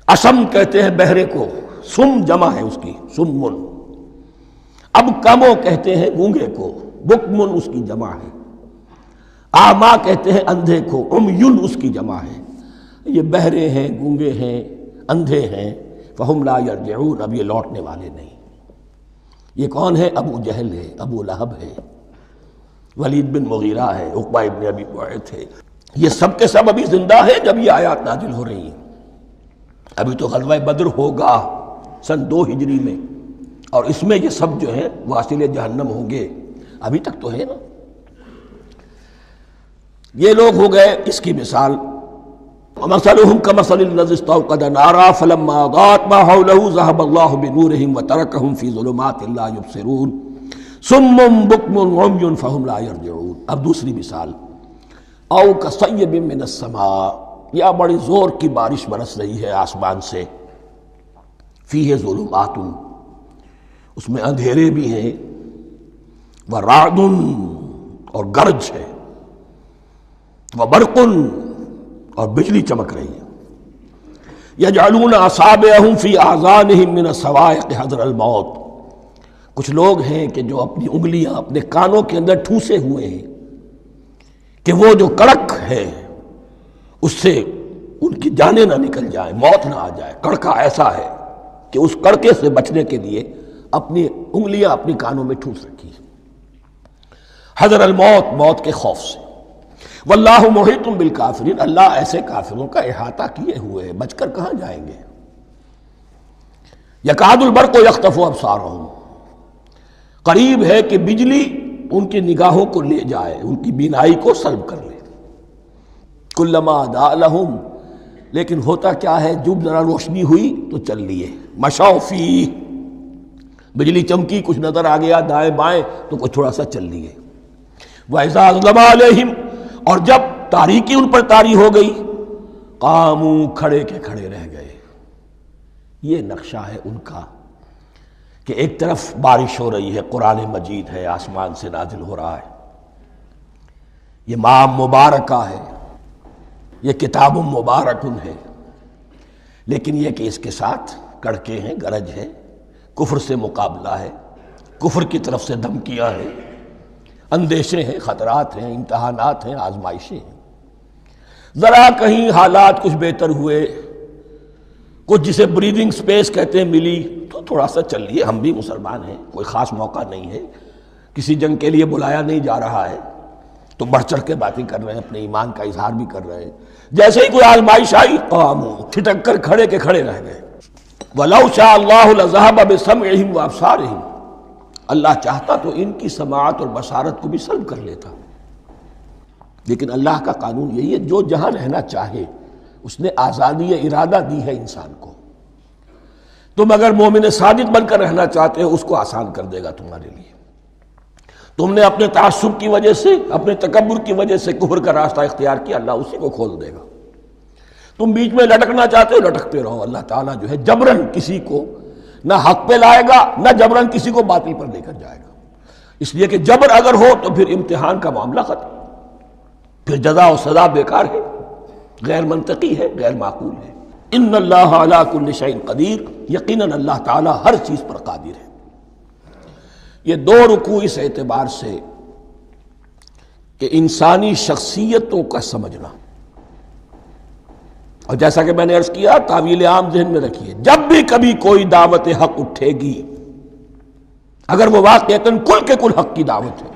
اسم کہتے ہیں بہرے کو، سم جمع ہے اس کی، سمن۔ اب کمو کہتے ہیں گونگے کو، بکمن اس کی جمع ہے۔ آما کہتے ہیں اندھے کو، عمیون اس کی جمع ہے۔ یہ بہرے ہیں، گونگے ہیں، اندھے ہیں، فہم لا یرجعون، اب یہ لوٹنے والے نہیں۔ یہ کون ہے؟ ابو جہل ہے، ابو لہب ہے، ولید بن مغیرہ ہے، عقبہ ابن ابی معیط ہے، یہ سب کے سب ابھی زندہ ہیں جب یہ آیات نازل ہو رہی ہیں۔ ابھی تو غزوہ بدر ہوگا سن 2 ہجری میں، اور اس میں یہ سب جو ہیں واصل جہنم ہوں گے، ابھی تک تو ہے نا۔ یہ لوگ ہو گئے اس کی مثال۔ مثلہم کمثل الذی استوقد نارا فلما اضاءت ما حولہ ذہب اللہ بنورہم وترکہم فی ظلمات لا یبصرون صم بکم عمی فہم لا یرجعون۔ اب دوسری مثال، او کصیب من السماء، یا بڑی زور کی بارش برس رہی ہے آسمان سے، فیہ ظلمات، اس میں اندھیرے بھی ہیں، ورعد، اور گرج ہے، وبرق، اور بجلی چمک رہی ہے، یجعلون اصابعہم فی آذانہم من الصواعق حذر الموت، کچھ لوگ ہیں کہ جو اپنی انگلیاں اپنے کانوں کے اندر ٹھوسے ہوئے ہیں کہ وہ جو کڑک ہے اس سے ان کی جانیں نہ نکل جائیں، موت نہ آ جائے۔ کڑکا ایسا ہے کہ اس کڑکے سے بچنے کے لیے اپنی انگلیاں اپنی کانوں میں ٹھوس رکھی ہیں، حذر الموت، موت کے خوف سے۔ واللہ محیط بالکافرین، اللہ ایسے کافروں کا احاطہ کیے ہوئے ہے، بچ کر کہاں جائیں گے۔ یکاد البرق یخطف ابصارہم، قریب ہے کہ بجلی ان کی نگاہوں کو لے جائے، ان کی بینائی کو سلب کر لے۔ کلما اضاء لہم، لیکن ہوتا کیا ہے، جب ذرا روشنی ہوئی تو چل لیے۔ مشوا فیہ، بجلی چمکی، کچھ نظر آ گیا دائیں بائیں تو کچھ تھوڑا سا چل لیے۔ وَإِذَا أَظْلَمَ عَلَيْهِمْ، اور جب تاریکی ان پر طاری ہو گئی، قاموا، کھڑے کے کھڑے رہ گئے۔ یہ نقشہ ہے ان کا کہ ایک طرف بارش ہو رہی ہے، قرآن مجید ہے، آسمان سے نازل ہو رہا ہے، یہ ماہ مبارکہ ہے، یہ کتاب مبارکن ہے، لیکن یہ کہ اس کے ساتھ کڑکے ہیں، گرج ہے، کفر سے مقابلہ ہے، کفر کی طرف سے دھمکیاں ہیں، اندیشے ہیں، خطرات ہیں، امتحانات ہیں، آزمائشیں ہیں۔ ذرا کہیں حالات کچھ بہتر ہوئے، کچھ جسے بریدنگ سپیس کہتے ہیں ملی، تو تھوڑا سا چل لیے، ہم بھی مسلمان ہیں، کوئی خاص موقع نہیں ہے، کسی جنگ کے لیے بلایا نہیں جا رہا ہے، تو بڑھ چڑھ کے باتیں کر رہے ہیں، اپنے ایمان کا اظہار بھی کر رہے ہیں۔ جیسے ہی کوئی آزمائش آئی، قاموا، ٹھٹک کر کھڑے کے کھڑے رہ گئے۔ وَلَوْ شَاءَ اللَّهُ لَذَهَبَ بِسَمْعِهِمْ وَأَبْصَارِهِمْ، اللہ چاہتا تو ان کی سماعت اور بصارت کو بھی سلب کر لیتا، لیکن اللہ کا قانون یہی ہے، جو جہاں رہنا چاہے اس نے آزادی ارادہ دی ہے انسان کو۔ تم اگر مومن صادق بن کر رہنا چاہتے ہو، اس کو آسان کر دے گا تمہارے لیے۔ تم نے اپنے تعصب کی وجہ سے، اپنے تکبر کی وجہ سے کفر کا راستہ اختیار کیا، اللہ اسی کو کھول دے گا۔ تم بیچ میں لٹکنا چاہتے ہو، لٹکتے رہو، اللہ تعالیٰ جو ہے جبرن کسی کو نہ حق پہ لائے گا، نہ جبرن کسی کو باطل پر لے کر جائے گا، اس لیے کہ جبر اگر ہو تو پھر امتحان کا معاملہ ختم، پھر جزا و سزا بیکار ہے، غیر منطقی ہے، غیر معقول ہے۔ ان اللہ علی کل شیء قدیر، یقیناً اللہ تعالیٰ ہر چیز پر قادر ہے۔ یہ دو رکوع اس اعتبار سے کہ انسانی شخصیتوں کا سمجھنا، اور جیسا کہ میں نے عرض کیا، تعویل عام ذہن میں رکھیے، جب بھی کبھی کوئی دعوت حق اٹھے گی، اگر وہ واقعتاً کل کے کل حق کی دعوت ہے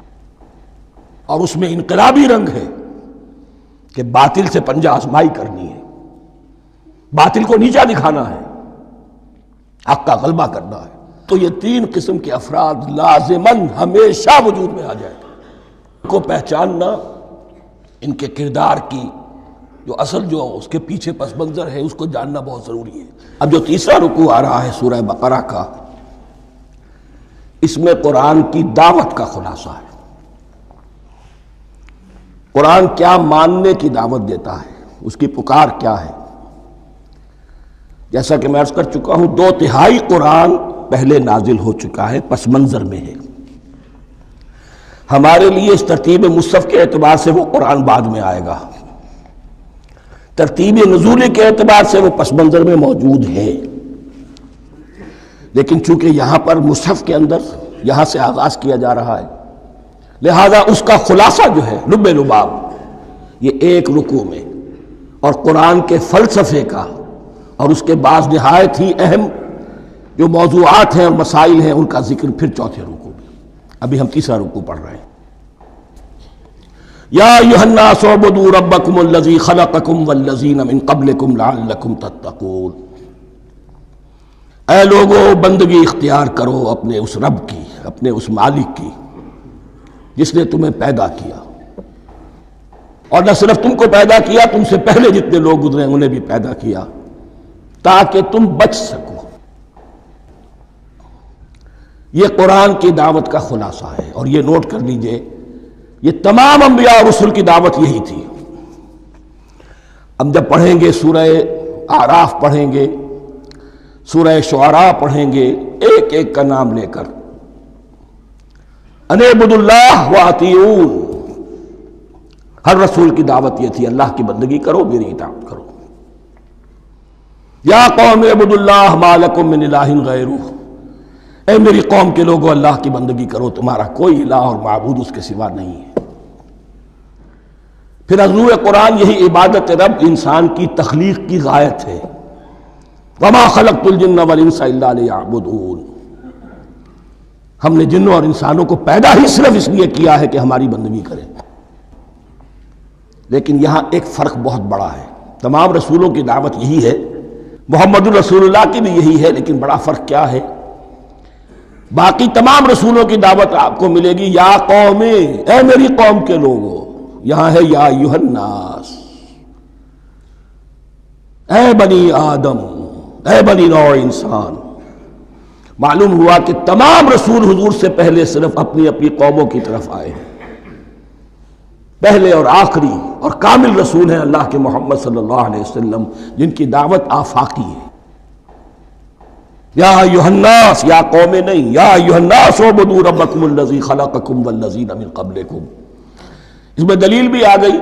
اور اس میں انقلابی رنگ ہے کہ باطل سے پنجہ آزمائی کرنی ہے، باطل کو نیچا دکھانا ہے، حق کا غلبہ کرنا ہے، تو یہ تین قسم کے افراد لازماً ہمیشہ وجود میں آ جائیں۔ ان کو پہچاننا، ان کے کردار کی جو اصل جو اس کے پیچھے پس منظر ہے، اس کو جاننا بہت ضروری ہے۔ اب جو تیسرا رکوع آ رہا ہے سورہ بقرہ کا، اس میں قرآن کی دعوت کا خلاصہ ہے۔ قرآن کیا ماننے کی دعوت دیتا ہے، اس کی پکار کیا ہے۔ جیسا کہ میں عرض کر چکا ہوں، 2/3 قرآن پہلے نازل ہو چکا ہے، پس منظر میں ہے۔ ہمارے لیے اس ترتیب مصحف کے اعتبار سے وہ قرآن بعد میں آئے گا، ترتیب نزول کے اعتبار سے وہ پس منظر میں موجود ہے، لیکن چونکہ یہاں پر مصحف کے اندر یہاں سے آغاز کیا جا رہا ہے، لہذا اس کا خلاصہ جو ہے لب لباب، یہ ایک رکوع میں، اور قرآن کے فلسفے کا اور اس کے بعض نہایت ہی اہم جو موضوعات ہیں اور مسائل ہیں، ان کا ذکر پھر چوتھے رکوع میں۔ ابھی ہم تیسرا رکوع پڑھ رہے ہیں۔ یا ایھا الناس اعبدوا ربکم الذی خلقکم والذین من قبلکم لعلکم تتقون، اے لوگو بندگی اختیار کرو اپنے اس رب کی، اپنے اس مالک کی جس نے تمہیں پیدا کیا، اور نہ صرف تم کو پیدا کیا، تم سے پہلے جتنے لوگ گزرے انہیں بھی پیدا کیا تاکہ تم بچ سکو۔ یہ قرآن کی دعوت کا خلاصہ ہے، اور یہ نوٹ کر لیجئے، یہ تمام انبیاء اور رسل کی دعوت یہی تھی۔ ہم جب پڑھیں گے سورہ اعراف پڑھیں گے، سورہ شعراء پڑھیں گے، ایک ایک کا نام لے کر، ان اعبدوا اللہ واطیعون، ہر رسول کی دعوت یہ تھی، اللہ کی بندگی کرو، میری اطاعت کرو۔ یا قوم اعبدوا اللہ ما لکم من الہ غیرہ، اے میری قوم کے لوگوں اللہ کی بندگی کرو، تمہارا کوئی الہ اور معبود اس کے سوا نہیں ہے۔ پھر حضور قرآن یہی عبادت رب انسان کی تخلیق کی غایت ہے، وما خلقت الجن والانس الا لیعبدون، ہم نے جنوں اور انسانوں کو پیدا ہی صرف اس لیے کیا ہے کہ ہماری بندگی کریں۔ لیکن یہاں ایک فرق بہت بڑا ہے، تمام رسولوں کی دعوت یہی ہے، محمد الرسول اللہ کی بھی یہی ہے، لیکن بڑا فرق کیا ہے؟ باقی تمام رسولوں کی دعوت آپ کو ملے گی یا قوم، اے میری قوم کے لوگوں، یہاں ہے یا ایھا الناس، اے بنی آدم، اے بنی نوع انسان۔ معلوم ہوا کہ تمام رسول حضور سے پہلے صرف اپنی اپنی قوموں کی طرف آئے ہیں، پہلے اور آخری اور کامل رسول ہیں اللہ کے محمد صلی اللہ علیہ وسلم، جن کی دعوت آفاقی ہے۔ یا ایھا الناس، یا قوم نہیں، یا ایھا الناس اعبدوا ربکم الذی خلقکم والذین من قبلکم۔ اس میں دلیل بھی آ گئی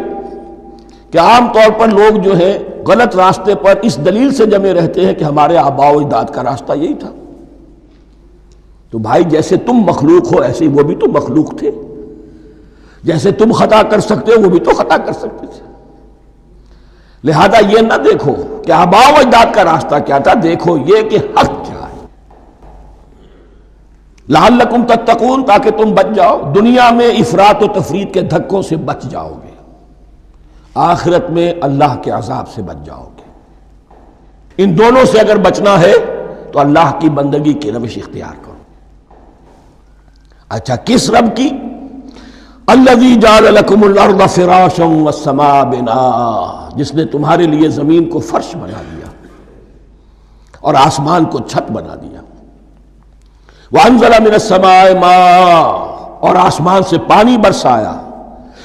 کہ عام طور پر لوگ جو ہے غلط راستے پر اس دلیل سے جمے رہتے ہیں کہ ہمارے آباء و اجداد کا راستہ یہی تھا۔ تو بھائی جیسے تم مخلوق ہو ایسے وہ بھی تو مخلوق تھے، جیسے تم خطا کر سکتے ہو وہ بھی تو خطا کر سکتے تھے۔ لہذا یہ نہ دیکھو کہ آباء و اجداد کا راستہ کیا تھا، دیکھو یہ کہ حق کیا ہے، لعلکم تتقون، تاکہ تم بچ جاؤ، دنیا میں افراط و تفریط کے دھکوں سے بچ جاؤ گے، آخرت میں اللہ کے عذاب سے بچ جاؤ گے۔ ان دونوں سے اگر بچنا ہے تو اللہ کی بندگی کی روش اختیار کرو۔ اچھا کس رب کی؟ الذی جعل لکم الارض فراشا والسماء بناء، جس نے تمہارے لیے زمین کو فرش بنا دیا اور آسمان کو چھت بنا دیا۔ وانزل من السماء ماء، اور آسمان سے پانی برسایا،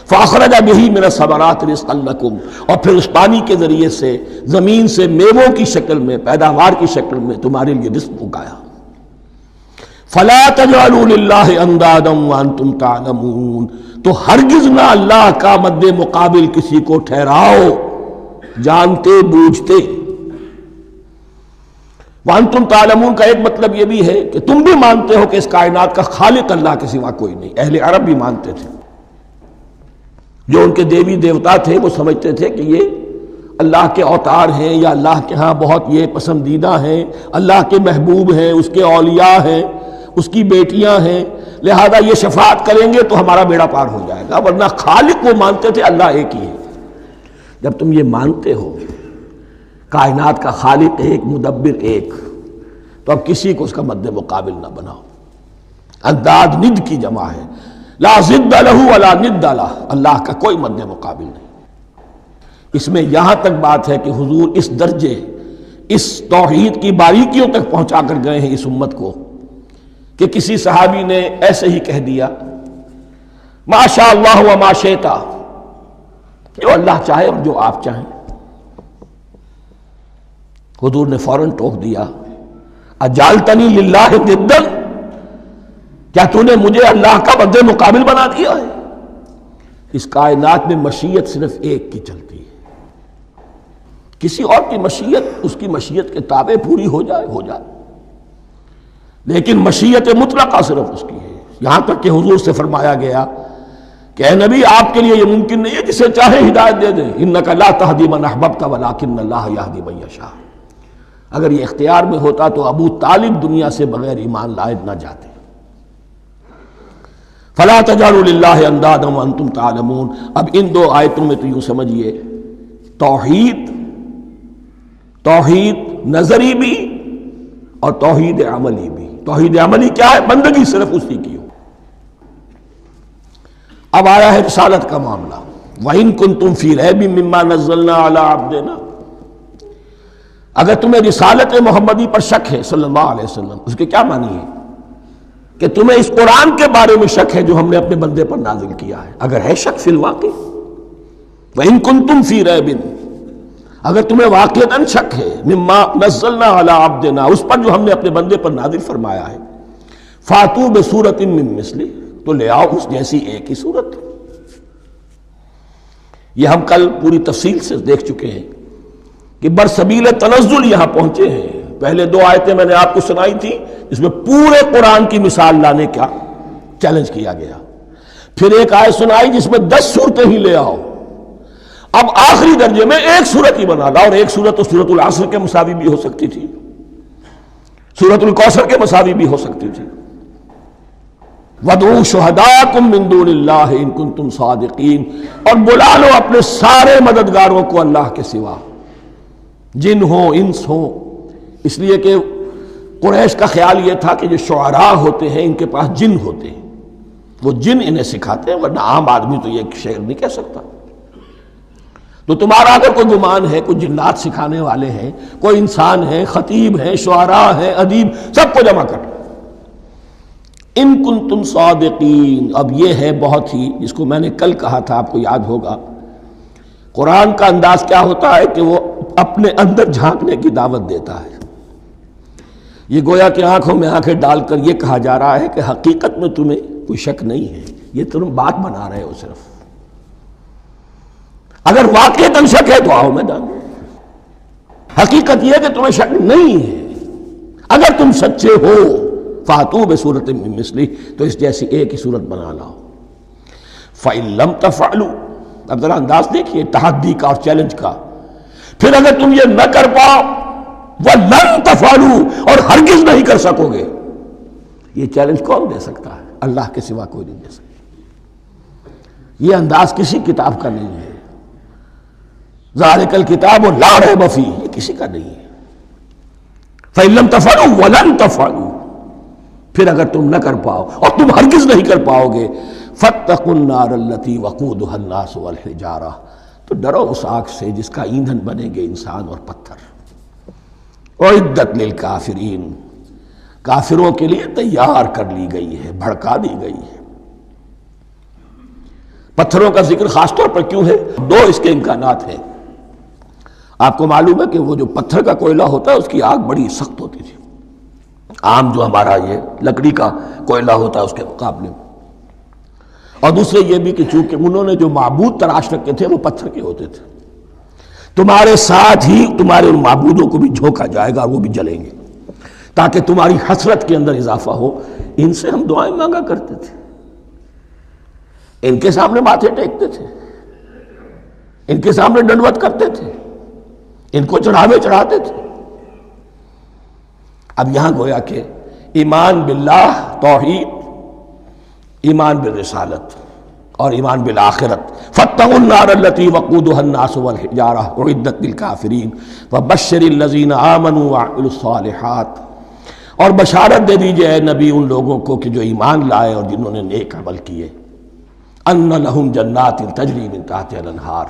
فاخرج به من الثمرات رزقا لکم، اور پھر اس پانی کے ذریعے سے زمین سے میووں کی شکل میں، پیداوار کی شکل میں تمہارے لیے رزق اگایا۔ فلا تجعلوا للہ اندادا وانتم تعلمون، تو ہرگز نہ اللہ کا مد مقابل کسی کو ٹھہراؤ جانتے بوجھتے۔ وانتم تعلمون کا ایک مطلب یہ بھی ہے کہ تم بھی مانتے ہو کہ اس کائنات کا خالق اللہ کے سوا کوئی نہیں۔ اہل عرب بھی مانتے تھے، جو ان کے دیوی دیوتا تھے وہ سمجھتے تھے کہ یہ اللہ کے اوتار ہیں یا اللہ کے ہاں بہت یہ پسندیدہ ہیں، اللہ کے محبوب ہیں، اس کے اولیاء ہیں، اس کی بیٹیاں ہیں، لہذا یہ شفاعت کریں گے تو ہمارا بیڑا پار ہو جائے گا، ورنہ خالق وہ مانتے تھے اللہ ایک ہی ہے۔ جب تم یہ مانتے ہو کائنات کا خالق ایک، مدبر ایک، تو اب کسی کو اس کا مد مقابل نہ بناؤ۔ انداد ند کی جمع ہے، لا ضد لہ ولا ند لہ، اللہ کا کوئی مد مقابل نہیں۔ اس میں یہاں تک بات ہے کہ حضور اس درجے، اس توحید کی باریکیوں تک پہنچا کر گئے ہیں اس امت کو کہ کسی صحابی نے ایسے ہی کہہ دیا ما شاء اللہ وما شئت، جو اللہ چاہے اور جو آپ چاہیں۔ حضور نے فوراً ٹوک دیا اجعلتنی للہ ندا، کیا تو نے مجھے اللہ کا مد مقابل بنا دیا ہے؟ اس کائنات میں مشیت صرف ایک کی چلتی ہے، کسی اور کی مشیت اس کی مشیت کے تابع پوری ہو جائے ہو جائے، لیکن مشیت مطلقہ صرف اس کی ہے۔ یہاں تک کہ حضور سے فرمایا گیا کہ اے نبی آپ کے لیے یہ ممکن نہیں ہے جسے چاہے ہدایت دے دیں، انک لا تہدی من احببت ولکن اللہ یہدی من یشاء۔ اگر یہ اختیار میں ہوتا تو ابو طالب دنیا سے بغیر ایمان لائے نہ جاتے۔ فلا تجعلوا للہ اندادا وانتم تعلمون۔ اب ان دو آیتوں میں تو یوں سمجھیے توحید نظری بھی اور توحید عملی بھی۔ توحید عملی کیا ہے؟ بندگی صرف اسی کی ہو۔ اب آیا ہے رسالت کا معاملہ، وَإِن كُنتُمْ فِي رَيْبٍ مِّمَّا نَزَّلْنَا عَلَىٰ عَبْدِنَا، اگر تمہیں رسالت محمدی پر شک ہے صلی اللہ علیہ وسلم، اس کے کیا معنی ہے؟ کہ تمہیں اس قرآن کے بارے میں شک ہے جو ہم نے اپنے بندے پر نازل کیا ہے۔ اگر ہے شک فی الواقع، وَإِن كُنتُمْ فِي رَيْبٍ، اگر تمہیں واقعتاً شک ہے مما نزلنا علی عبدنا، اس پر جو ہم نے اپنے بندے پر نازل فرمایا ہے، فاتو بسورۃ من مثلہ، تو لے آؤ اس جیسی ایک ہی صورت۔ یہ ہم کل پوری تفصیل سے دیکھ چکے ہیں کہ برسبیل تنزل یہاں پہنچے ہیں، پہلے 2 آیتیں میں نے آپ کو سنائی تھی، اس میں پورے قرآن کی مثال لانے کا چیلنج کیا گیا. پھر ایک آیت سنائی جس میں 10 صورتیں ہی لے آؤ. اب آخری درجے میں ایک صورت ہی بنا لا، اور ایک صورت تو سورۃ العصر کے مساوی بھی ہو سکتی تھی، سورۃ الکوثر کے مساوی بھی ہو سکتی تھی. وَادْعُوا شُهَدَاءَكُم مِّن دُونِ اللَّهِ إِن كُنتُمْ صَادِقِينَ، اور بلا لو اپنے سارے مددگاروں کو اللہ کے سوا، جن ہوں انس ہوں. اس لیے کہ قریش کا خیال یہ تھا کہ جو شعراء ہوتے ہیں ان کے پاس جن ہوتے ہیں، وہ جن انہیں سکھاتے ہیں، ورنہ عام آدمی تو یہ شعر نہیں کہہ سکتا. تو تمہارا اگر کوئی گمان ہے کوئی جنات سکھانے والے ہیں، کوئی انسان ہے، خطیب ہیں، شعراء ہیں، ادیب، سب کو جمع کر. ان کنتم صادقین. اب یہ ہے بہت ہی، جس کو میں نے کل کہا تھا، آپ کو یاد ہوگا، قرآن کا انداز کیا ہوتا ہے کہ وہ اپنے اندر جھانکنے کی دعوت دیتا ہے. یہ گویا کہ آنکھوں میں آنکھیں ڈال کر یہ کہا جا رہا ہے کہ حقیقت میں تمہیں کوئی شک نہیں ہے، یہ تم بات بنا رہے ہو صرف. اگر واقعتاً شک ہے تو آؤ میدان. حقیقت یہ ہے کہ تمہیں شک نہیں ہے. اگر تم سچے ہو فاتو بصورت من مثلہ، تو اس جیسی ایک ہی صورت بنا لاؤ. فإن لم تفعلوا، اب ذرا انداز دیکھیے تحدی کا اور چیلنج کا. پھر اگر تم یہ نہ کر پاؤ، وَلَن تَفْعَلُوا، اور ہرگز نہیں کر سکو گے. یہ چیلنج کون دے سکتا ہے؟ اللہ کے سوا کوئی نہیں دے سکتا. یہ انداز کسی کتاب کا نہیں ہے. ذَلِكَ الْكِتَابُ لَا رَيْبَ فِيهِ، یہ کسی کا نہیں ہے. فَإِن لَمْ تَفْعَلُوا وَلَن تَفْعَلُوا، پھر اگر تم نہ کر پاؤ اور تم ہرگز نہیں کر پاؤ گے، فَاتَّقُوا النَّارَ الَّتِي وَقُودُهَا النَّاسُ وَالْحِجَارَةُ، تو ڈرو اس آگ سے جس کا ایندھن بنیں گے انسان اور پتھر. اعدت للکافرین، کافروں کے لیے تیار کر لی گئی ہے، بھڑکا دی گئی ہے. پتھروں کا ذکر خاص طور پر کیوں ہے؟ 2 اس کے امکانات ہیں. آپ کو معلوم ہے کہ وہ جو پتھر کا کوئلہ ہوتا ہے اس کی آگ بڑی سخت ہوتی تھی، عام جو ہمارا یہ لکڑی کا کوئلہ ہوتا ہے اس کے مقابلے میں. اور دوسرے یہ بھی کہ چونکہ انہوں نے جو معبود تراش رکھے تھے وہ پتھر کے ہوتے تھے، تمہارے ساتھ ہی تمہارے ان معبودوں کو بھی جھونکا جائے گا اور وہ بھی جلیں گے، تاکہ تمہاری حسرت کے اندر اضافہ ہو. ان سے ہم دعائیں مانگا کرتے تھے، ان کے سامنے ماتھے ٹیکتے تھے، ان کے سامنے ڈنڈوت کرتے تھے، ان کو چڑھاوے چڑھاتے تھے. اب یہاں گویا کہ ایمان باللہ، توحید، ایمان بالرسالت اور ایمان بالآخرت. فاتقوا النار التي وقودها الناس والحجارة اعدت للكافرين وبشر الذين آمنوا وعملوا الصالحات، اور بشارت دے دیجئے اے نبی ان لوگوں کو کہ جو ایمان لائے اور جنہوں نے نیک عمل کیے، ان لهم جنات تجری من تحتها الانہار،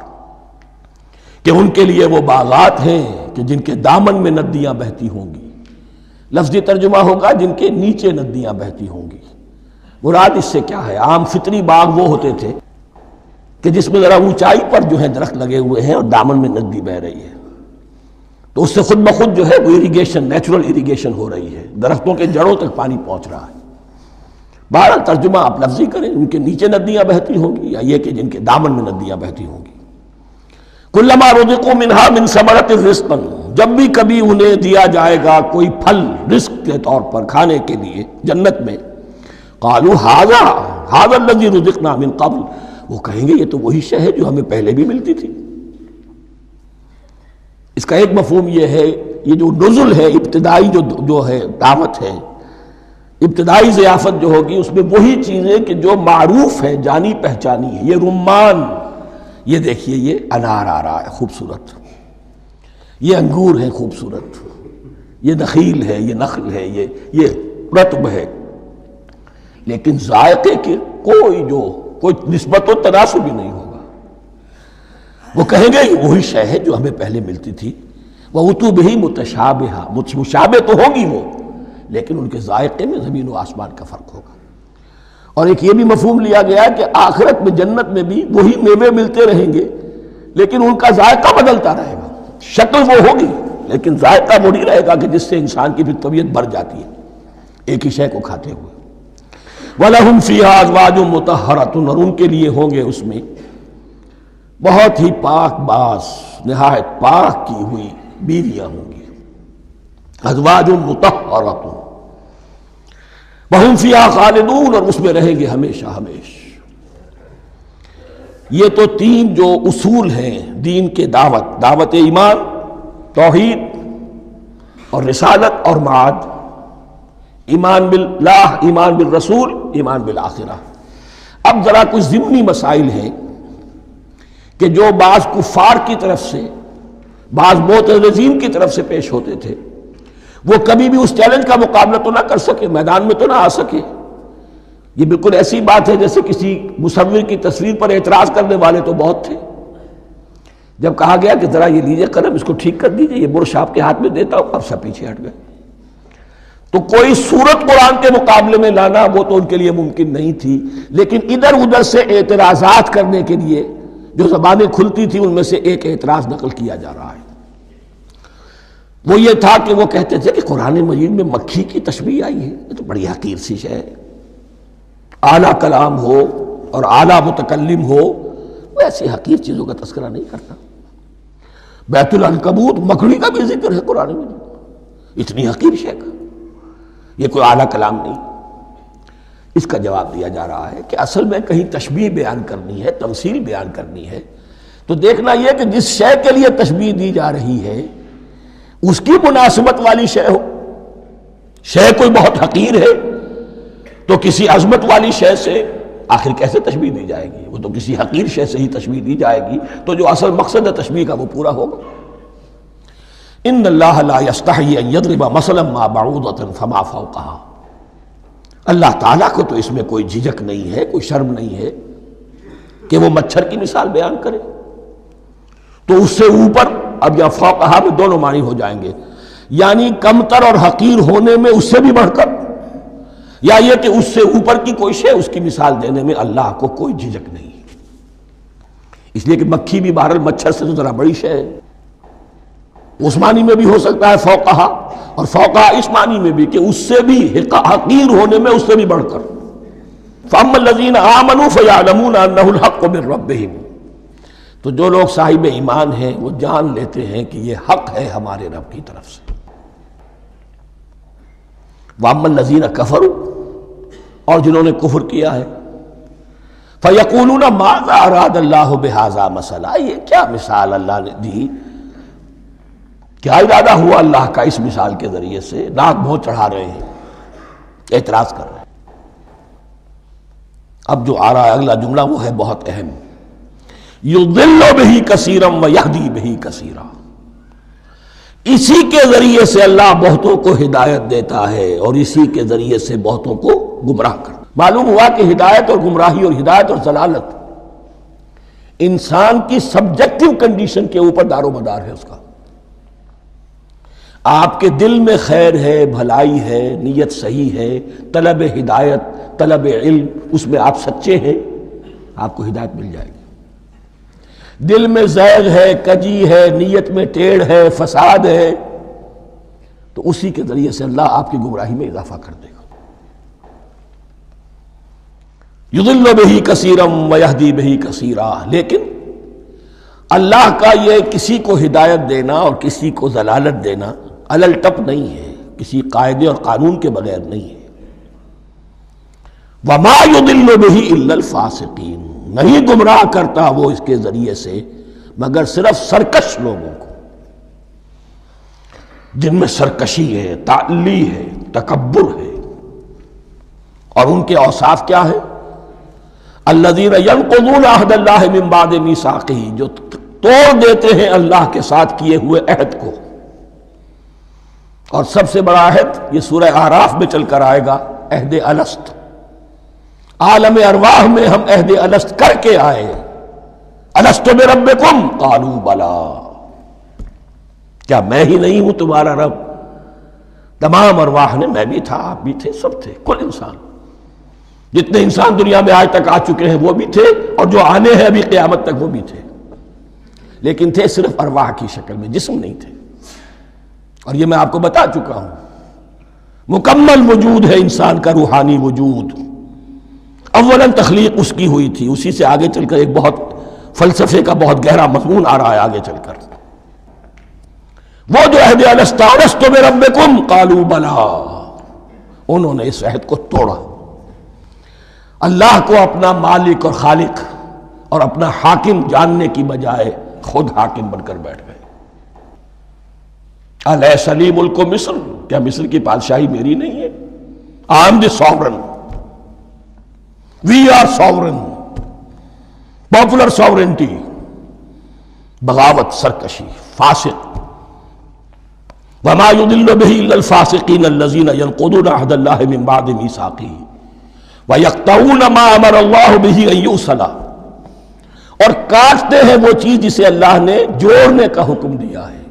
کہ ان کے لیے وہ باغات ہیں کہ جن کے دامن میں ندیاں بہتی ہوں گی. لفظی ترجمہ ہوگا جن کے نیچے ندیاں بہتی ہوں گی. مراد اس سے کیا ہے؟ عام فطری باغ وہ ہوتے تھے کہ جس میں ذرا اونچائی پر جو ہے درخت لگے ہوئے ہیں اور دامن میں ندی بہ رہی ہے، تو اس سے خود بخود جو ہے وہ اریگیشن، نیچرل اریگیشن ہو رہی ہے، درختوں کے جڑوں تک پانی پہنچ رہا ہے. بہرحال ترجمہ آپ لفظی کریں، ان کے نیچے ندیاں بہتی ہوں گی یا یہ کہ جن کے دامن میں ندیاں بہتی ہوں گی. کلما رزقوا منہا من ثمرۃ رزقا، جب بھی کبھی انہیں دیا جائے گا کوئی پھل رزق کے طور پر کھانے کے لیے جنت میں، قالوا ھذا الذی رزقنا من قبل، وہ کہیں گے یہ تو وہی شے ہے جو ہمیں پہلے بھی ملتی تھی. اس کا ایک مفہوم یہ ہے، یہ جو نزل ہے، ابتدائی جو ہے دعوت ہے، ابتدائی ضیافت جو ہوگی اس میں وہی چیزیں کہ جو معروف ہے، جانی پہچانی ہے. یہ رمان، یہ دیکھیے یہ انار آ رہا ہے خوبصورت، یہ انگور ہے خوبصورت، یہ نخیل ہے، یہ نخل ہے، یہ رطب ہے، لیکن ذائقے کی کوئی نسبت و تناسب بھی نہیں ہوگا. وہ کہیں گے یہ وہی شے ہے جو ہمیں پہلے ملتی تھی. وَأُتُوا بِهِ مُتَشَابِهًا، مشابہ تو ہوگی وہ، لیکن ان کے ذائقے میں زمین و آسمان کا فرق ہوگا. اور ایک یہ بھی مفہوم لیا گیا کہ آخرت میں جنت میں بھی وہی میوے ملتے رہیں گے، لیکن ان کا ذائقہ بدلتا رہے گا. شکل وہ ہوگی لیکن ذائقہ وہ نہیں رہے گا کہ جس سے انسان کی پھر طبیعت بڑھ جاتی ہے ایک ہی شے کو کھاتے ہوئے. وَلَهُمْ فِيهَا أَزْوَاجٌ مُطَهَّرَةٌ، اور ان کے لیے ہوں گے اس میں بہت ہی پاک باز، نہایت پاک کی ہوئی بیویاں ہوں گی. ازواج مطہرۃ وہم فیہا خالدون، اور اس میں رہیں گے ہمیشہ ہمیشہ۔ یہ تو تین جو اصول ہیں دین کے دعوت ایمان، توحید اور رسالت اور معاد، ایمان باللہ، ایمان بالرسول، ایمان بالآخرہ۔ اب ذرا کچھ ضمنی مسائل ہیں کہ جو بعض کفار کی طرف سے، بعض معترضین کی طرف سے پیش ہوتے تھے، وہ کبھی بھی اس چیلنج کا مقابلہ تو نہ کر سکے، میدان میں تو نہ آ سکے۔ یہ بالکل ایسی بات ہے جیسے کسی مصور کی تصویر پر اعتراض کرنے والے تو بہت تھے۔ جب کہا گیا کہ ذرا یہ لیجئے قلم، اس کو ٹھیک کر دیجئے، یہ برش آپ کے ہاتھ میں دیتا ہوں، اب سب پیچھے ہٹ گئے۔ تو کوئی صورت قرآن کے مقابلے میں لانا وہ تو ان کے لیے ممکن نہیں تھی، لیکن ادھر ادھر سے اعتراضات کرنے کے لیے جو زبانیں کھلتی تھی ان میں سے ایک اعتراض نقل کیا جا رہا ہے۔ وہ یہ تھا کہ وہ کہتے تھے کہ قرآن مجید میں مکھی کی تشبیہ آئی ہے، یہ تو بڑی حقیر سی شے ہے، اعلیٰ کلام ہو اور اعلیٰ متکلم ہو وہ ایسی حقیر چیزوں کا تذکرہ نہیں کرتا۔ بیت العنکبوت، مکڑی کا بھی ذکر ہے قرآن میں، اتنی حقیر شے کا، یہ کوئی اعلیٰ کلام نہیں۔ اس کا جواب دیا جا رہا ہے کہ اصل میں کہیں تشبیہ بیان کرنی ہے، تمثیل بیان کرنی ہے، تو دیکھنا یہ کہ جس شے کے لیے تشبیہ دی جا رہی ہے اس کی مناسبت والی شے ہو۔ شے کوئی بہت حقیر ہے تو کسی عظمت والی شے سے آخر کیسے تشبیہ دی جائے گی؟ وہ تو کسی حقیر شے سے ہی تشبیہ دی جائے گی، تو جو اصل مقصد ہے تشبیہ کا وہ پورا ہوگا۔ ان اللہ لا یستحی ان یضرب مثلا ما بعوضۃ فما فوقہا، اللہ تعالیٰ کو تو اس میں کوئی جھجک نہیں ہے، کوئی شرم نہیں ہے کہ وہ مچھر کی مثال بیان کرے، تو اس سے اوپر، اب یا فوقہا میں دونوں معنی ہو جائیں گے، یعنی کمتر اور حقیر ہونے میں اس سے بھی بڑھ کر، یا یہ کہ اس سے اوپر کی کوئی شے، اس کی مثال دینے میں اللہ کو کوئی جھجک نہیں، اس لیے کہ مکھی بھی بہرحال مچھر سے تو ذرا بڑی شے ہے۔ اس معنی میں بھی ہو سکتا ہے فوقہا، اور فوقہا اس معنی میں بھی کہ اس سے بھی حقیر ہونے میں اس سے بھی بڑھ کر۔ فَأَمَّا الَّذِينَ آمَنُوا فَيَعْلَمُونَ أَنَّهُ الْحَقُّ مِنْ رَبِّهِمْ، تو جو لوگ صاحب ایمان ہیں وہ جان لیتے ہیں کہ یہ حق ہے ہمارے رب کی طرف سے۔ وَأَمَّا الَّذِينَ كَفَرُوا، اور جنہوں نے کفر کیا ہے، فَيَقُولُونَ مَاذَا أَرَادَ اللَّهُ بِهَذَا مَثَلًا، یہ کیا مثال اللہ نے دی، کیا ارادہ ہوا اللہ کا اس مثال کے ذریعے سے؟ ناک بہت چڑھا رہے ہیں، اعتراض کر رہے ہیں۔ اب جو آ رہا ہے اگلا جملہ وہ ہے بہت اہم، یضل بہ کثیرا ویہدی بہ کثیرا، اسی کے ذریعے سے اللہ بہتوں کو ہدایت دیتا ہے اور اسی کے ذریعے سے بہتوں کو گمراہ کرتا۔ معلوم ہوا کہ ہدایت اور گمراہی، اور ہدایت اور ضلالت انسان کی سبجیکٹو کنڈیشن کے اوپر دار و مدار ہے اس کا۔ آپ کے دل میں خیر ہے، بھلائی ہے، نیت صحیح ہے، طلب ہدایت، طلب علم، اس میں آپ سچے ہیں، آپ کو ہدایت مل جائے گی۔ دل میں زیغ ہے، کجی ہے، نیت میں ٹیڑھ ہے، فساد ہے، تو اسی کے ذریعے سے اللہ آپ کی گمراہی میں اضافہ کر دے گا۔ یضل بہ کثیرا ویہدی بہ کثیرا، لیکن اللہ کا یہ کسی کو ہدایت دینا اور کسی کو ضلالت دینا علل ٹپ نہیں ہے، کسی قاعدے اور قانون کے بغیر نہیں ہے۔ وما یضل بہ الا الفاسقین، نہیں گمراہ کرتا وہ اس کے ذریعے سے مگر صرف سرکش لوگوں کو، جن میں سرکشی ہے، تعلی ہے، تکبر ہے، اور ان کے اوصاف کیا ہے؟ الذین ینقضون عہد اللہ من بعد میثاقہ، جو توڑ دیتے ہیں اللہ کے ساتھ کیے ہوئے عہد کو۔ اور سب سے بڑا عہد یہ سورہ اعراف میں چل کر آئے گا، عہد الست۔ عالم ارواح میں ہم عہد الست کر کے آئے، الست بربکم قالوا بلا، کیا میں ہی نہیں ہوں تمہارا رب؟ تمام ارواح نے، میں بھی تھا، آپ بھی تھے، سب تھے، کل انسان، جتنے انسان دنیا میں آج تک آ چکے ہیں وہ بھی تھے، اور جو آنے ہیں ابھی قیامت تک وہ بھی تھے، لیکن تھے صرف ارواح کی شکل میں، جسم نہیں تھے۔ اور یہ میں آپ کو بتا چکا ہوں، مکمل وجود ہے انسان کا روحانی وجود۔ اولاً تخلیق اس کی ہوئی تھی، اسی سے آگے چل کر ایک بہت فلسفے کا بہت گہرا مضمون آ رہا ہے آگے چل کر۔ وہ جو عہد الست بربکم قالوا بلا، انہوں نے اس عہد کو توڑا، اللہ کو اپنا مالک اور خالق اور اپنا حاکم جاننے کی بجائے خود حاکم بن کر بیٹھ گئے۔ الیس لی ملک مصر، کیا مصر کی بادشاہی میری نہیں ہے؟ I am the sovereign. We are sovereign. Popular sovereignty. بغاوت، سرکشی، فاسق۔ وما يضل به الا الفاسقين الذين ينقضون عهد الله من بعد ميثاقه ويقطعون ما امر الله به ان يوصل، اور کاٹتے ہیں وہ چیز جسے اللہ نے جوڑنے کا حکم دیا ہے۔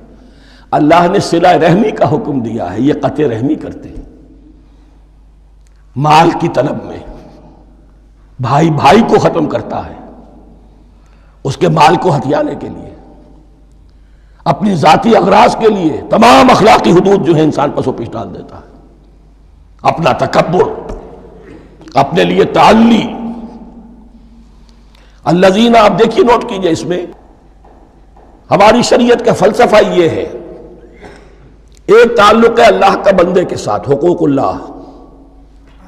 اللہ نے صلہ رحمی کا حکم دیا ہے، یہ قطع رحمی کرتے ہیں مال کی طلب میں۔ بھائی بھائی کو ختم کرتا ہے اس کے مال کو ہتھیانے کے لیے، اپنی ذاتی اغراض کے لیے تمام اخلاقی حدود جو ہے انسان پس و پیش ڈال دیتا ہے، اپنا تکبر، اپنے لیے تعلی۔ الذین، آپ دیکھیے نوٹ کیجئے، اس میں ہماری شریعت کا فلسفہ یہ ہے، ایک تعلق ہے اللہ کا بندے کے ساتھ، حقوق اللہ،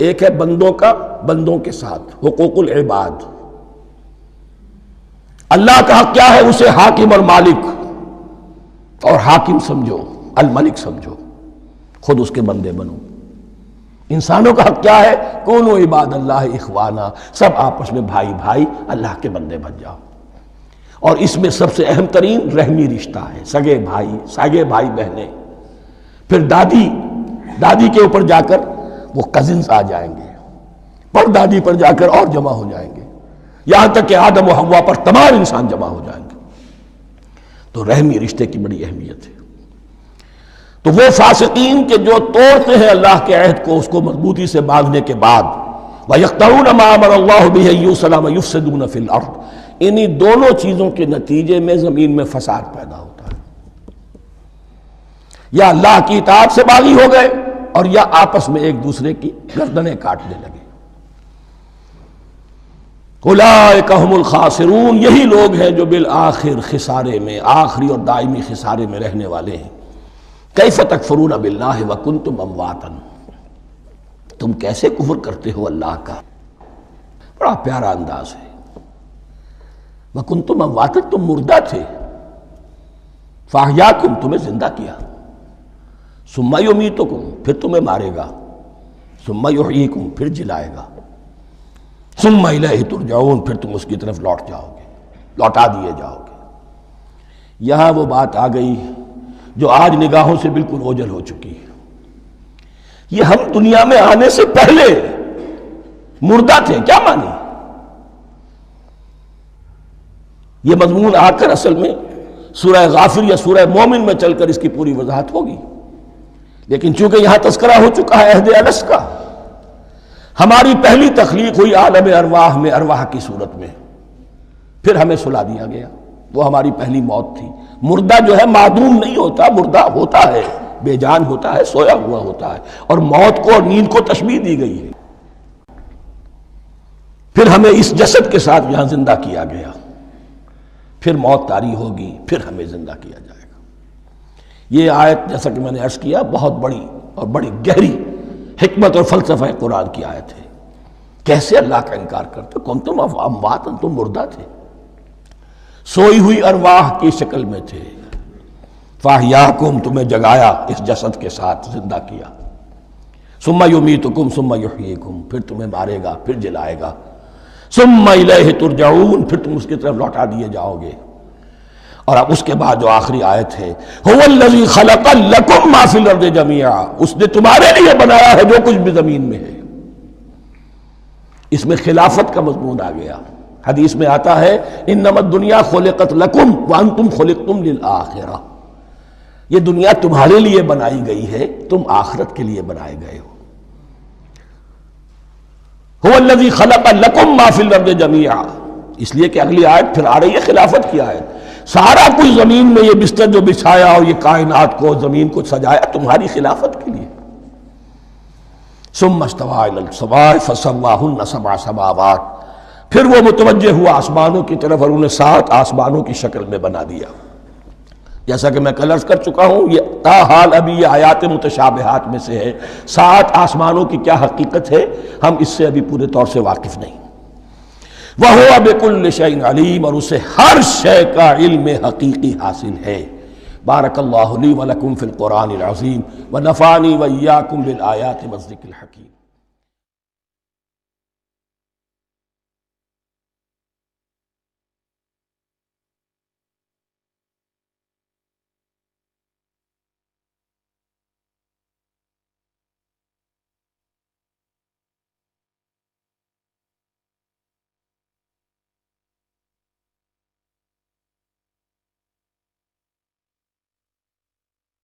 ایک ہے بندوں کا بندوں کے ساتھ، حقوق العباد۔ اللہ کا حق کیا ہے؟ اسے حاکم اور مالک، اور حاکم سمجھو، الملک سمجھو، خود اس کے بندے بنو۔ انسانوں کا حق کیا ہے؟ کونوا عباد اللہ اخوانا، سب آپس میں بھائی بھائی اللہ کے بندے بن جاؤ۔ اور اس میں سب سے اہم ترین رحمی رشتہ ہے، سگے بھائی بہنیں، پھر دادی کے اوپر جا کر وہ کزنز آ جائیں گے، پر دادی پر جا کر اور جمع ہو جائیں گے، یہاں تک کہ آدم و حوا پر تمام انسان جمع ہو جائیں گے۔ تو رحمی رشتے کی بڑی اہمیت ہے۔ تو وہ فاسقین کے جو توڑتے ہیں اللہ کے عہد کو، اس کو مضبوطی سے باندھنے کے بعد، وَيَقْطَعُونَ مَا أَمَرَ اللَّهُ بِهِ أَن يُوصَلَ وَيُفْسِدُونَ فِي الْأَرْضِ، انہی دونوں چیزوں کے نتیجے میں زمین میں فساد پیدا ہوتا ہے۔ یا اللہ کی اطاعت سے باغی ہو گئے، اور یا آپس میں ایک دوسرے کی گردنیں کاٹنے لگے۔ اولئک ھم الخاسرون، یہی لوگ ہیں جو بالآخر خسارے میں، آخری اور دائمی خسارے میں رہنے والے ہیں۔ کیف تکفرون باللہ وکنتم امواتا، تم کیسے کفر کرتے ہو اللہ کا؟ بڑا پیارا انداز ہے۔ وکنتم امواتا، تم مردہ تھے، فاحیاکم، تمہیں زندہ کیا، ثم یمیتکم، پھر تمہیں مارے گا، ثم یحییکم، پھر جلائے گا، ثم الیہ ترجعون، پھر تم اس کی طرف لوٹ جاؤ گے، لوٹا دیے جاؤ گے۔ یہاں وہ بات آ گئی جو آج نگاہوں سے بالکل اوجھل ہو چکی ہے۔ یہ ہم دنیا میں آنے سے پہلے مردہ تھے، کیا مانی؟ یہ مضمون آ کر اصل میں سورہ غافر یا سورہ مومن میں چل کر اس کی پوری وضاحت ہوگی، لیکن چونکہ یہاں تذکرہ ہو چکا ہے عہد الست کا، ہماری پہلی تخلیق ہوئی عالم ارواح میں، ارواح کی صورت میں، پھر ہمیں سلا دیا گیا، وہ ہماری پہلی موت تھی۔ مردہ جو ہے معدوم نہیں ہوتا، مردہ ہوتا ہے، بے جان ہوتا ہے، سویا ہوا ہوتا ہے، اور موت کو اور نیند کو تشبیہ دی گئی ہے۔ پھر ہمیں اس جسد کے ساتھ یہاں زندہ کیا گیا، پھر موت طاری ہوگی، پھر ہمیں زندہ کیا جائے گا۔ یہ آیت جیسا کہ میں نے عرض کیا بہت بڑی اور بڑی گہری حکمت اور فلسفہ قرآن کی آیت ہے۔ کیسے اللہ کا انکار کرتے؟ کنتم اموات، تم مردہ تھے، سوئی ہوئی ارواح کی شکل میں تھے، فاحیاکم، تمہیں جگایا اس جسد کے ساتھ، زندہ کیا، ثم یمیتکم ثم یحییکم، پھر تمہیں مارے گا، پھر جلائے گا، ثم الیہ ترجعون، پھر تم اس کی طرف لوٹا دیے جاؤ گے۔ اور اب اس کے بعد جو آخری آیت ہے، هو الذی خلق لکم ما فی الارض جمیعا، اس نے تمہارے لیے بنایا ہے جو کچھ بھی زمین میں ہے۔ اس میں خلافت کا مضمون آ گیا۔ حدیث میں آتا ہے انما الدنیا خلقت لکم وانتم خلقتم للآخرہ، یہ دنیا تمہارے لیے بنائی گئی ہے، تم آخرت کے لیے بنائے گئے ہو۔ هو الذی خلق لکم ما فی الارض جمیعا، اس لیے کہ اگلی آیت پھر آ رہی ہے خلافت کی آیت۔ سارا کچھ زمین میں یہ بستر جو بچھایا اور یہ کائنات کو، زمین کو سجایا تمہاری خلافت کے لیے۔ ثم استوى الى السماء فسواهن سبع سماوات، پھر وہ متوجہ ہوا آسمانوں کی طرف اور انہیں 7 آسمانوں کی شکل میں بنا دیا۔ جیسا کہ میں کل عرض کر چکا ہوں، یہ تاحال ابھی یہ آیات متشابہات میں سے ہے. 7 آسمانوں کی کیا حقیقت ہے ہم اس سے ابھی پورے طور سے واقف نہیں. وَهُوَ بِكُلِّ شَيْءٍ عَلِيمٌ، اور اسے ہر شے کا علم حقیقی حاصل ہے. بارک اللہ لی ولکم فی القرآن العظیم ونفعنی وإیاکم بالآیات والذکر الحکیم.